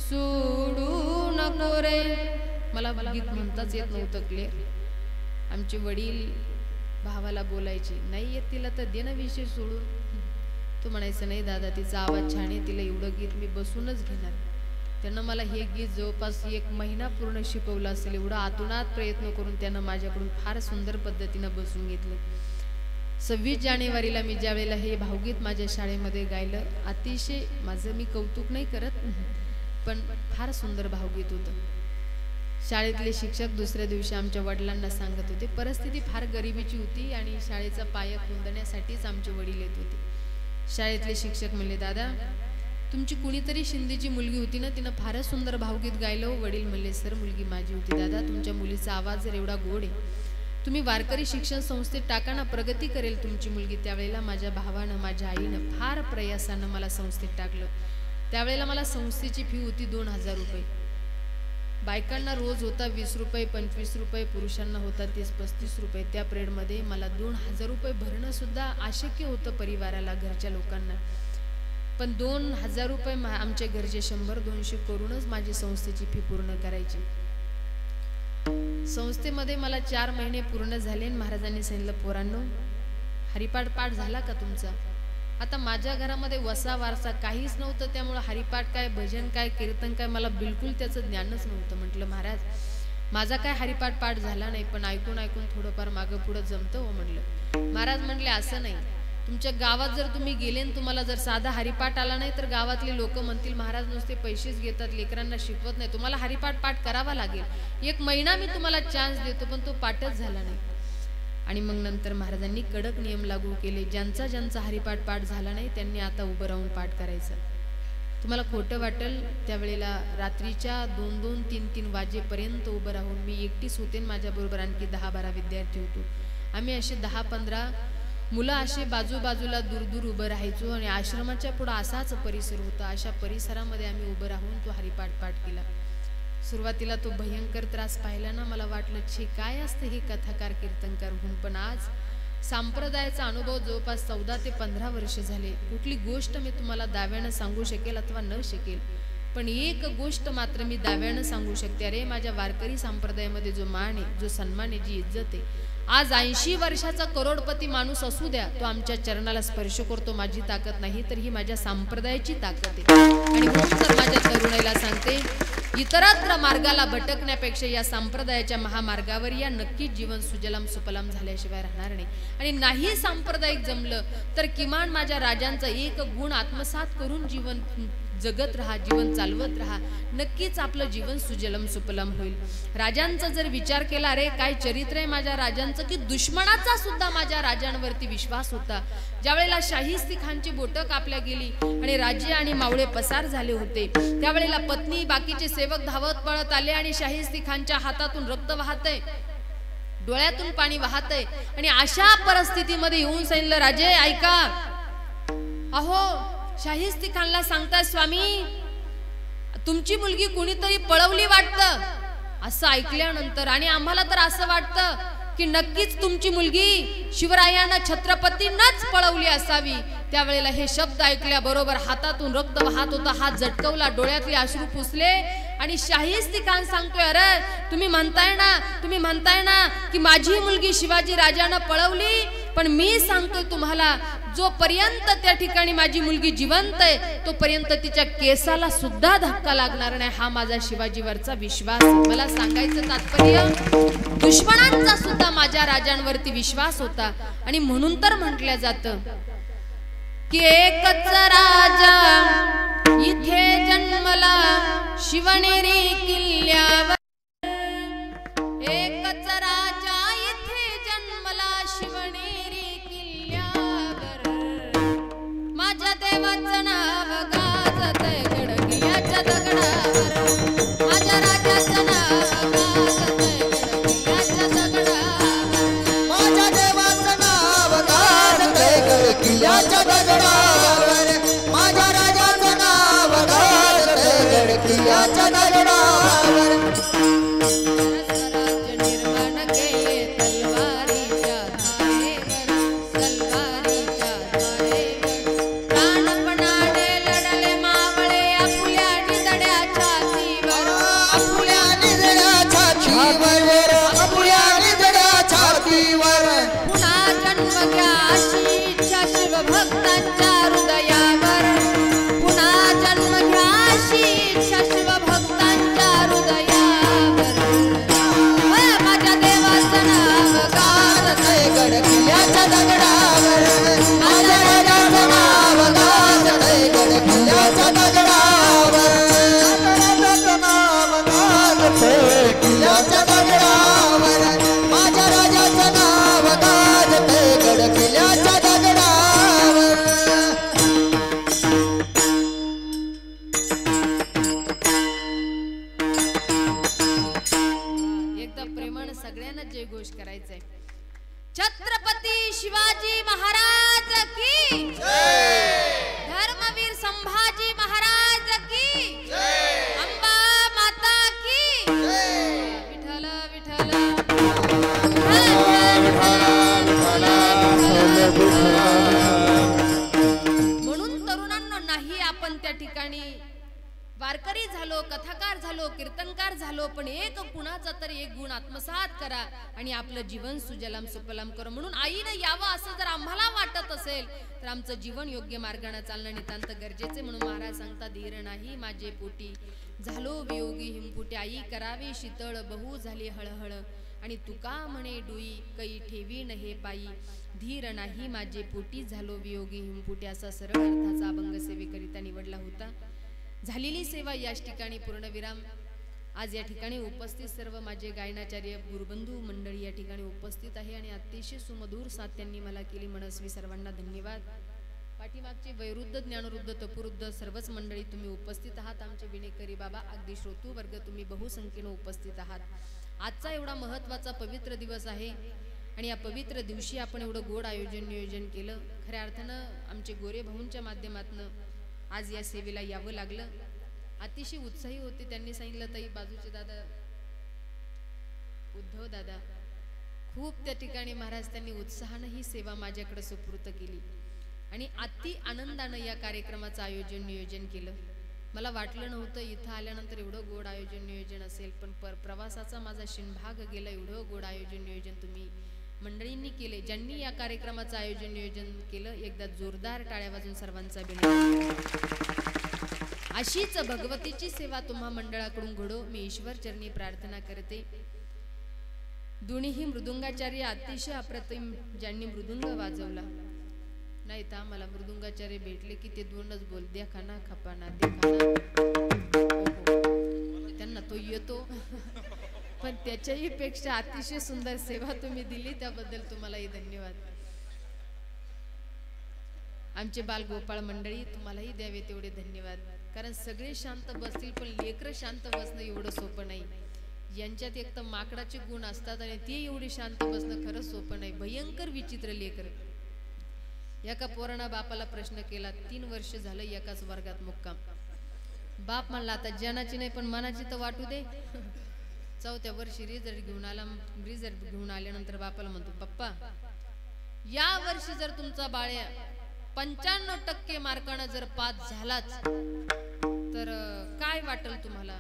सोडू नको रे. मला गीत म्हणताच येत नव्हतं क्लिअर. आमचे वडील भावाला बोलायचे, नाही येत तिला तर दे ना विषय सोडून. तो म्हणायचं नाही दादा तिचा आवाज छान आहे, तिला एवढं गीत मी बसूनच घेणार. त्यानं मला हे गीत जवळपास 1 महिना पूर्ण शिकवलं असेल. एवढा आतुनात प्रयत्न करून त्यानं माझ्याकडून फार सुंदर पद्धतीनं बसून घेतलं. 26 जानेवारीला मी ज्या वेळेला हे भावगीत माझ्या शाळेमध्ये गायलं, अतिशय माझं मी कौतुक नाही करत पण फार सुंदर भावगीत होतं. शाळेतले शिक्षक दुसऱ्या दिवशी आमच्या वडिलांना सांगत होते, परिस्थिती फार गरिबीची होती आणि शाळेचा पाया खुंदण्यासाठीच आमचे वडील येत होते. शाळेतले शिक्षक म्हणले, दादा तुमची कुणीतरी शिंदेची मुलगी होती ना, तिनं फारच सुंदर भावगीत गायलं. वडील म्हणले, सर मुलगी माझी होती. दादा तुमच्या मुलीचा आवाज जर एवढा गोड आहे, तुम्ही वारकरी शिक्षण संस्थेत टाका ना, प्रगती करेल तुमची मुलगी. त्यावेळेला माझ्या भावानं, माझ्या आईनं फार प्रयासानं मला संस्थेत टाकलं. त्यावेळेला मला संस्थेची फी होती 2000 रुपये. बायकांना रोज होता 20 रुपये, 25 रुपये, पुरुषांना होता 30-35 रुपये. त्या पिरियडमध्ये मला 2000 रुपये भरणं सुद्धा अशक्य होतं परिवाराला, घरच्या लोकांना. पण 2000 रुपये आमच्या घरचे 100-200 करूनच माझी संस्थेची फी पूर्ण करायची. संस्थेमध्ये मला 4 महिने पूर्ण झाले. महाराजांनी सांगितलं, पोरांनो हरिपाठ पाठ झाला का तुमचा? आता माझ्या घरामध्ये वसा वारसा काहीच नव्हतं, त्यामुळे हरिपाठ काय, भजन काय, कीर्तन काय मला बिलकुल त्याचं ज्ञानच नव्हतं. म्हटलं महाराज माझा काय हरिपाठ पाठ झाला नाही, पण ऐकून ऐकून थोडंफार मागं पुढं जमतं हो म्हणलं. महाराज म्हणले, असं नाही, तुमच्या गावात जर तुम्ही गेले आणि तुम्हाला जर साधा हरिपाठ आला नाही तर गावातले लोक म्हणतील महाराज नुसते पैसेच घेतात, लेकरांना शिकवत नाही. तुम्हाला हरिपाठ पाठ करावा लागेल. 1 महिना मी तुम्हाला चान्स देतो, पण तो पाठच झाला नाही. आणि मग नंतर महाराजांनी कडक नियम लागू केले, ज्यांचा ज्यांचा हरिपाठ पाठ झाला नाही त्यांनी आता उभं राहून पाठ करायचं. तुम्हाला खोटं वाटेल, त्यावेळेला रात्रीच्या 2-2, 3-3 वाजेपर्यंत उभं राहून मी एकटीच होते. माझ्याबरोबर आणखी 10-12 विद्यार्थी होतो. आम्ही असे 10-15 मुलं असे बाजूबाजूला दूर उभं राहायचो आणि आश्रमाच्या पुढं असाच परिसर होता. अशा परिसरामध्ये आम्ही उभं राहून तो हरिपाठ पाठ केला. सुरुवातीला तो भयंकर त्रास पाहिला ना, मला वाटलं छे काय असतं हे कथाकार कीर्तनकार होऊन. पण आज संप्रदायाचा अनुभव जवळपास 14 ते 15 वर्ष झाले. कुठली गोष्ट मी तुम्हाला दाव्यानं सांगू शकेल अथवा न शकेल, पण एक गोष्ट मात्र मी दाव्यानं सांगू शकते, अरे माझ्या वारकरी संप्रदायामध्ये जो मान आहे, जो सन्मान आहे, जी इज्जत आहे, आज 80 वर्षाचा करोडपती माणूस असू द्या, तो आमच्या चरणाला स्पर्श करतो. माझी ताकद नाही तर ही माझ्या संप्रदायाची ताकद आहे. आणि म्हणून तर माझ्या तरुणाईला सांगते, इतरत्र मार्गाला भटकण्यापेक्षा या संप्रदायाच्या महामार्गावर या, नक्कीच जीवन सुजलाम सुफलाम झाल्याशिवाय राहणार नाही. आणि नाही सांप्रदायिक जमलं तर किमान माझ्या राजांचा एक गुण आत्मसात करून जीवन जगत राहा, जीवन चालवत राहा, नक्कीच आपलं जीवन सुजलम सुफलम होईल. राजांचा जर विचार केला, अरे काय चरित्र आहे माझ्या राजांचं, की दुश्मनाचा सुद्धा माझ्या राजांवरती विश्वास होता. ज्यावेळेला शाहिस्ती खानची बोटं कापल्या गेली आणि राज्य आणि मावळे पसार झाले होते, त्यावेळेला पत्नी बाकीचे सेवक धावत पळत आले आणि शाहिस्ती खानच्या हातातून रक्त वाहतय, डोळ्यातून पाणी वाहतय. आणि अशा परिस्थितीमध्ये येऊन सांगितलं, राजे ऐका, अहो शाहिस्ती खानला सांगताय स्वामी तुमची मुलगी कुणीतरी पळवली वाटतं. असं ऐकल्यानंतर आणि आम्हाला तर असं वाटतं की नक्कीच तुमची मुलगी शिवरायांना छत्रपतींनाच पळवली असावी, त्यावेळेला हे शब्द ऐकल्याबरोबर हातातून रक्त वाहत होता, हात झटकवला, डोळ्यातले अश्रू पुसले आणि शाहिस्तेखान सांगतोय, अरे तुम्ही म्हणताय ना की माझी मुलगी शिवाजी राजानं पळवली, पण मी सांगतोय तुम्हाला जोपर्यंत त्या ठिकाणी माझी मुलगी जिवंत आहे तोपर्यंत तिच्या केसाला सुद्धा धक्का लागणार नाही, हा माझा शिवाजीवरचा विश्वास. मला सांगायचं तात्पर्य, दुश्मनांचा सुद्धा माझ्या राजांवरती विश्वास होता. आणि म्हणून तर म्हटलं जातं की एकच राजा इथे जन्मला शिवनेरी किल्ल्यावर, एकच राजा इथे जन्मला शिवनेरी किल्ल्यावर, माझ्या देवाचं नाव गाजतंय गडकिल्ल्याच्या दगडावर, माझ्या राजाचं नाव गाजतंय गडकिल्ल्याच्या दगडावर, माझ्या देवाचं नाव गाजतंय गडकिल्ल्याच्या दगडावर, माझ्या राजाचं नाव गाजतंय गडकिल्ल्याच्या दगडावर. स्वराज्य निर्माण केले तलवारीच्या धारेवर, तलवारीच्या धारेवर, प्राणपणाने लढले मावळे आपुल्या निधड्या छातीवर, आपुल्या निधड्या छातीवर, आपुल्या निधड्या छातीवर, पुन्हा जन्म घ्या अशी इच्छा शिवभक्तांच्या हृदयावर, पुन्हा जन्म घ्या अशी इच्छा शिवभक्तांच्या हृदयावर, माझ्या देवाचं नाव गाजतंय गडकिल्ल्याच्या दगडावर, माझ्या राजाचं नाव गाजतंय गडकिल्ल्याच्या दगडावर, माझ्या राजाचं नाव गाजतंय किल्ल्याच्या दगडावर, माझ्या राजाचं नाव गाजतंय गडकिल्ल्याच्या दगडावर. एकदा प्रेमानं सगळ्यांना जय घोष करायचंय. छत्रपती शिवाजी महाराज की धर्मवीर संभाजी महाराज की अंबा माता की विठ्ठल विठ्ठल म्हणून तरुणांना नाही आपण त्या ठिकाणी वारकरी झालो, कथाकार झालो, कीर्तनकार झालो, पण एक कुणाचा तरी एक गुण आत्मसात करा आणि आपलं जीवन सुजलाम सुफलाम करा. म्हणून आईनं यावं असं जर आम्हाला वाटत असेल तर आमचं जीवन योग्य मार्गाने चालणं नितांत गरजेचे. म्हणून महाराज सांगतात, धीर नाही माझे पोटी झालो वियोगी हिमपुटी, आई करावी शीतळ बहु झाली हळहळ, आणि तुका म्हणे डोई कै ठेवीन हे पायी, धीर नाही माझे पोटी झालो वियोगी हिमपुटी, असा सरळ अर्थाचा अभंग सेवेकरिता निवडला होता. झालेली सेवा याच ठिकाणी पूर्णविराम. आज या ठिकाणी उपस्थित सर्व माझे गायनाचार्य गुरुबंधू मंडळी या ठिकाणी उपस्थित आहे आणि अतिशय सुमधूर साथ त्यांनी मला केली, मनस्वी सर्वांना धन्यवाद. पाठीमागचे वैरुद्ध ज्ञानवृद्ध तपोवृद्ध सर्वच मंडळी तुम्ही उपस्थित आहात. आमचे विनेकरी बाबा अगदी श्रोतू वर्ग तुम्ही बहुसंख्येने उपस्थित आहात. आजचा एवढा महत्त्वाचा पवित्र दिवस आहे आणि या पवित्र दिवशी आपण एवढं गोड नियोजन केलं. खऱ्या अर्थानं आमचे गोरे भाऊंच्या माध्यमातून आज या सेवेला यावं लागलं. अतिशय उत्साही होते. त्यांनी सांगितलं, ताई बाजूचे दादा उद्धव दादा खूप त्या ठिकाणी महाराज त्यांनी उत्साहानं ही सेवा माझ्याकडे सुपूर्त केली आणि अति आनंदानं या कार्यक्रमाचं नियोजन केलं. मला वाटलं नव्हतं इथं आल्यानंतर एवढं गोड नियोजन असेल, पण प्रवासाचा माझा शिणभाग गेला. एवढं गोड नियोजन तुम्ही मंडळींनी केले. ज्यांनी या कार्यक्रमाचं नियोजन केलं, एकदा जोरदार टाळ्या वाजून सर्वांचा अशीच भगवतीची सेवा तुम्हा मंडळाकडून घडो मी ईश्वर चरणी प्रार्थना करते. दोन्ही मृदुंगाचार्य अतिशय अप्रतिम ज्यांनी मृदुंग वाजवला नाही तर आम्हाला मृदुंगाचार्य भेटले की ते दोनच बोल, द्या खाना खपाना दे खाना, त्यांना तो येतो. पण त्याच्याही पेक्षा अतिशय सुंदर सेवा तुम्ही दिली, त्याबद्दल तुम्हालाही धन्यवाद. आमचे बालगोपाळ मंडळी तुम्हालाही द्यावे तेवढे धन्यवाद. कारण सगळे शांत बसतील पण लेकरं शांत बसणं एवढं सोपं नाही. यांच्यात एक तर माकडाचे गुण असतात आणि ते एवढे शांत बसणं खरंच सोपं नाही. भयंकर विचित्र लेकर. एका पोरानं बापाला प्रश्न केला, 3 वर्ष झालं एकाच वर्गात मुक्काम. बाप म्हणला, आता जनाची नाही पण मनाची तर वाटू दे. 4थ्या वर्षी रिझल्ट घेऊन आल्यानंतर बापाला म्हणतो, पप्पा या वर्षी जर तुमचा बाळ्या 95% मार्कानं जर पास झालाच तर काय वाटेल तुम्हाला?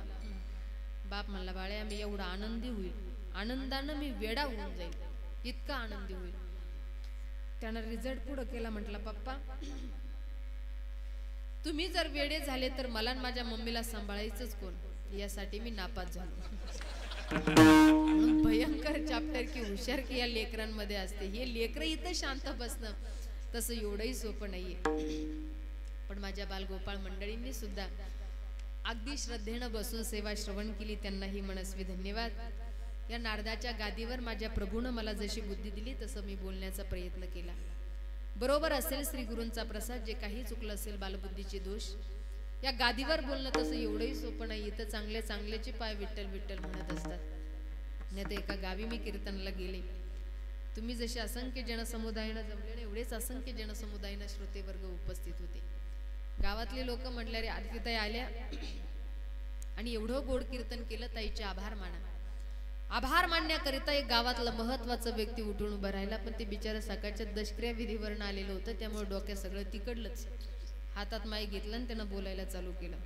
बाप म्हणला, बाळ्या मी एवढा आनंदी होईल, आनंदानं मी वेडा होऊन जाईल, इतका आनंदी होईल. त्यानं रिझल्ट पुढं केला. म्हटला, पप्पा तुम्ही जर वेडे झाले तर मला आणि माझ्या मम्मीला सांभाळायचंच कोण? यासाठी मी नापास झालो. भयंकर चॅप्टर की हुशार की या लेकरांमध्ये असते. हे लेकरं इथं शांत बसणं तसं एवढंही सोपं नाहीये. पण माझ्या बालगोपाळ मंडळींनी सुद्धा अगदी श्रद्धेनं बसून सेवा श्रवण केली. त्यांनाही मनस्वी धन्यवाद. या नारदाच्या गादीवर माझ्या प्रभूनं मला जशी बुद्धी दिली तसं मी बोलण्याचा प्रयत्न केला. बरोबर असेल श्री गुरूंचा प्रसाद, जे काही चुकलं असेल बालबुद्धीचे दोष, या गादीवर बोलणं तसं एवढंही सोपं नाही. इथं चांगले चांगल्याचे पाय विठ्ठल विठ्ठल म्हणत असतात. नाही तर एका गावी मी कीर्तनाला गेले. तुम्ही जसे असंख्य जनसमुदायानं जमले एवढेच असंख्य जनसमुदायानं श्रोतेवर्ग उपस्थित होते. गावातले लोक म्हटले, रे आरतीताई आल्या आणि एवढं गोड कीर्तन केलं, ताईचे आभार माना. आभार मानण्याकरिता एक गावातला महत्वाचा व्यक्ती उठून उभं राहिला. पण ते बिचारा सकाळच्या दशक्रिया विधीवरून आलेलं होतं, त्यामुळे डोक्यात सगळं तिकडलंच. हातात माईक घेतलं आणि त्यानं बोलायला चालू केलं.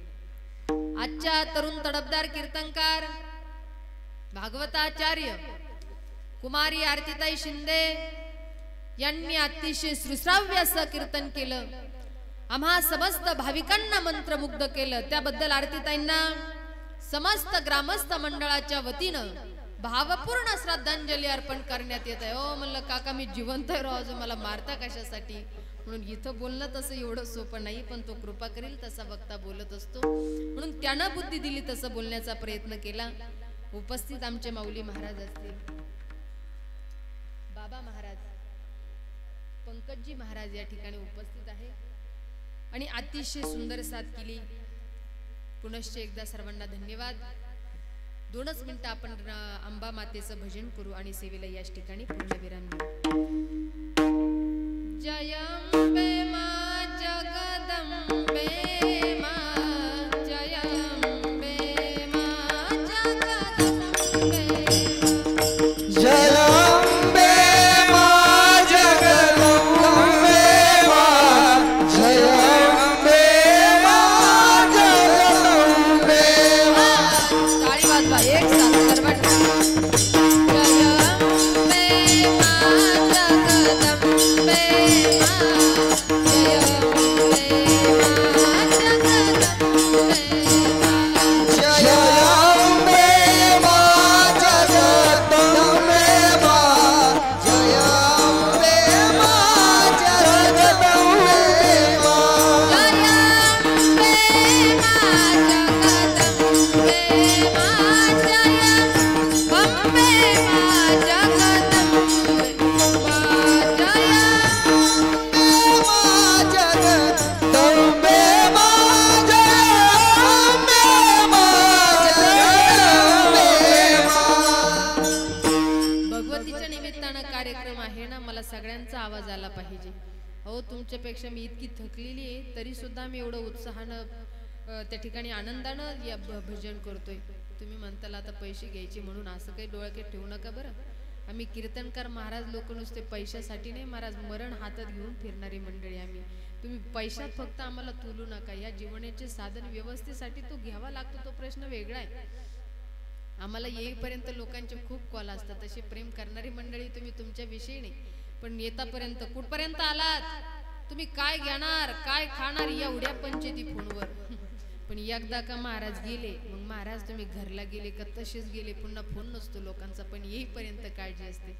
आजच्या तरुण तडफदार कीर्तनकार भागवताचार्य कुमारी आरतीताई शिंदे यांनी अतिशय सुश्राव्य असं कीर्तन केलं. आम्हा समस्त भाविकांना मंत्रमुग्ध केलं. त्याबद्दल आरतीताईंना समस्त ग्रामस्थ मंडळाच्या वतीनं भावपूर्ण श्रद्धांजली अर्पण करण्यात येत आहे. ओ म्हणलं, काका मी जिवंत राहू, मला मारता कशासाठी? म्हणून इथं बोलणं तसं एवढं सोपं नाही, पण तो कृपा करेल तसा वक्ता बोलत असतो. म्हणून त्यानं बुद्धी दिली तसं बोलण्याचा प्रयत्न केला. उपस्थित आमचे माऊली महाराज असतील, बाबा महाराज, पंकजी महाराज या ठिकाणी उपस्थित आहे आणि अतिशय सुंदर साथ केली. पुनश्च एकदा सर्वांना धन्यवाद. 2च मिनिटं आपण अंबा मातेचं भजन करू आणि सेवेला याच ठिकाणी पूर्णविराम देऊ. जय अंबे मा जगदंबे मा, जय अंबे मा जगदंबे, जय अंबे मा जगदंबे मा, जय अंबे मा जगदंबे मा. ताली वाजवा एक साथ सर्वांनी. जय अंबे मा जगदंबे मा, जय अंबे मा जगदंबे मा. जय अंबे मा जगदंबे मा, जय अंबे मा जगदंबे मा. जय अंबे मा जगदंबे मा, जय अंबे मा जगदंबे मा, जय जगदंबे मा, जगदंबे मा, जगदंबे मा. भगवतीच्या निमित्तानं कार्यक्रम आहे ना, मला सगळ्यांचा आवाज आला पाहिजे. अहो तुमच्यापेक्षा मी इतकी थकलेली आहे, तरी सुद्धा मी एवढं उत्साहानं त्या ठिकाणी आनंदानं या भजन करतोय. तुम्ही म्हणताल आता पैसे घ्यायचे म्हणून, असं काही डोळ्यात ठेवू नका बरं. आम्ही कीर्तनकार महाराज लोक नुसते पैशासाठी नाही, महाराज मरण हातात घेऊन फिरणारी मंडळी आम्ही. तुम्ही पैशात फक्त आम्हाला तुलू नका. या जीवनाचे साधन व्यवस्थेसाठी तो घ्यावा लागतो, तो प्रश्न वेगळा आहे. आम्हाला येईपर्यंत लोकांचे खूप कॉल असतात. तसे प्रेम करणारी मंडळी तुम्ही तुमच्या विषयी नाही, पण येतापर्यंत कुठपर्यंत आलात तुम्ही, काय घेणार काय खाणार एवढ्या पंचायती फोनवर. पण एकदा का महाराज गेले, मग महाराज तुम्ही घरला गेले का तसेच गेले, पुन्हा फोन नसतो लोकांचा. पण येईपर्यंत काळजी असते.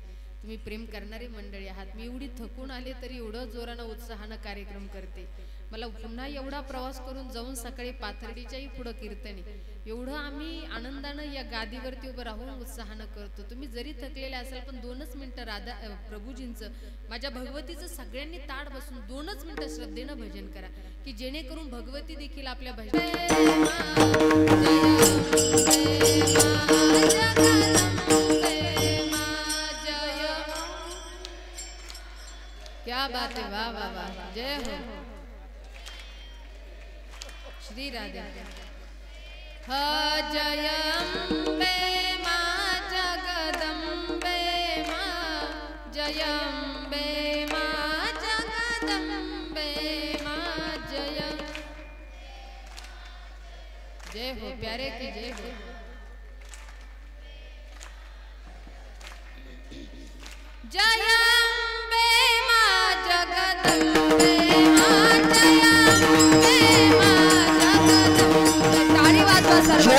तुम्ही प्रेम करणारी मंडळी आहात. मी एवढी थकून आले तरी एवढं जोरानं उत्साहानं कार्यक्रम करते. मला पुन्हा एवढा प्रवास करून जाऊन सकाळी पाथर्डीच्याही पुढं कीर्तने, एवढं आम्ही आनंदानं या गादीवरती उभं राहून उत्साहानं करतो. तुम्ही जरी थकलेले असाल पण 2च मिनिटं राधा प्रभूजींचं, माझ्या भगवतीचं सगळ्यांनी ताट बसून 2च मिनिटं श्रद्धेनं भजन करा, की जेणेकरून भगवती देखील आपल्या क्या बात है, वाह वाह वाह, जय हो श्री राधे. हा जय अंबे मा जगदंबे मा, जय अंबे मा जगदंबे जयंबे मा जगदंबे मा जयंबे मा जगदंबे टाळी वाजवा सर्व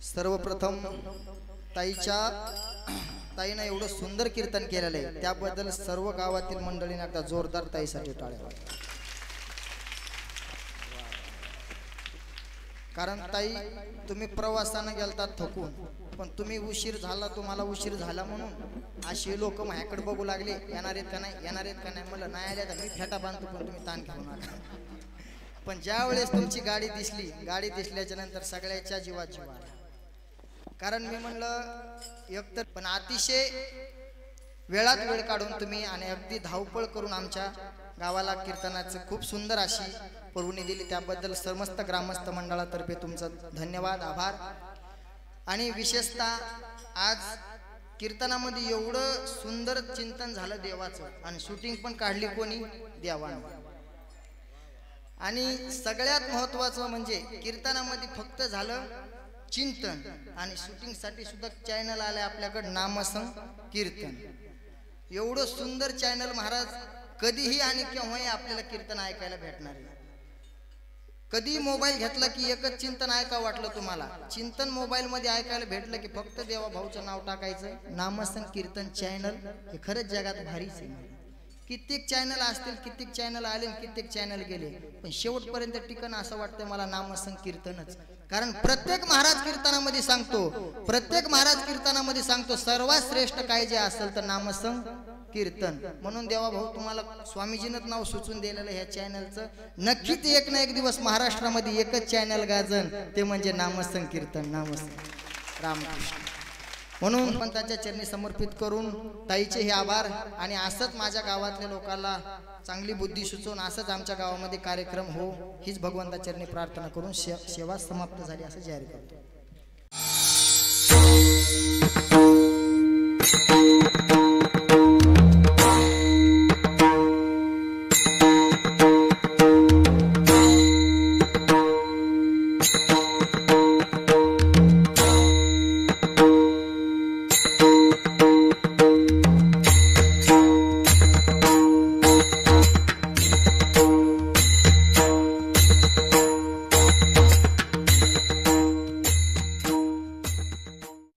सर्वप्रथम ताईनं एवढं सुंदर कीर्तन केलेलं आहे त्याबद्दल सर्व गावातील मंडळींना एकदा जोरदार ताईसाठी टाळ्या. कारण ताई तुम्ही प्रवासानं गेलतात थकून पण तुम्ही उशीर झाला तुम्हाला उशीर झाला म्हणून अशी लोक माझ्याकडे बघू लागले येणार आहेत का नाही मला नाही आल्या तर मी फेटा बांधतो पण तुम्ही ताण घेऊ नका. पण ज्या वेळेस तुमची गाडी दिसल्याच्या नंतर सगळ्याच्या जीवात जीव आला. कारण मी म्हणलं एकतर पण अतिशय वेळात वेळ काढून तुम्ही आणि अगदी धावपळ करून आमच्या गावाला कीर्तनाचं खूप सुंदर अशी पर्वणी दिली त्याबद्दल समस्त ग्रामस्थ मंडळातर्फे तुमचं धन्यवाद आभार. आणि विशेषतः आज कीर्तनामध्ये एवढं सुंदर चिंतन झालं देवाचं आणि शूटिंग पण काढली कोणी देवानं. आणि सगळ्यात महत्त्वाचं म्हणजे कीर्तनामध्ये फक्त झालं चिंतन आणि शूटिंग साठी सुद्धा चॅनल आले आपल्याकडे नामसंकीर्तन. एवढं सुंदर चॅनल महाराज कधीही आणि केव्हाही आपल्याला कीर्तन ऐकायला भेटणार आहे. कधी मोबाईल घेतला की एकच चिंतन ऐकावं वाटलं तुम्हाला चिंतन मोबाईल मध्ये ऐकायला भेटलं की फक्त देवा भाऊचं नाव टाकायचं नामसंकीर्तन चॅनल हे खरंच जगात भारीच आहे. कित्येक चॅनल असतील कित्येक चॅनल आले कित्येक चॅनल गेले पण शेवटपर्यंत टिकन असं वाटतं मला नामसंकीर्तनच. कारण प्रत्येक महाराज कीर्तनामध्ये सांगतो सर्वात श्रेष्ठ काय जे असेल तर नामसंकीर्तन. म्हणून देवा भाऊ तुम्हाला स्वामीजीनंच नाव सुचून दिलेलं ह्या चॅनलचं. नक्कीच एक ना एक दिवस महाराष्ट्रामध्ये एकच चॅनल गाजन ते म्हणजे नामसंकीर्तन रामकृष्ण. म्हणून पण त्याच्या चरणी समर्पित करून ताईचे हे आभार. आणि असंच माझ्या गावातल्या लोकांना चांगली बुद्धी सुचवून असंच आमच्या गावामध्ये कार्यक्रम हो हीच भगवंता चरणी प्रार्थना करून सेवा समाप्त झाली असं जाहीर करतो.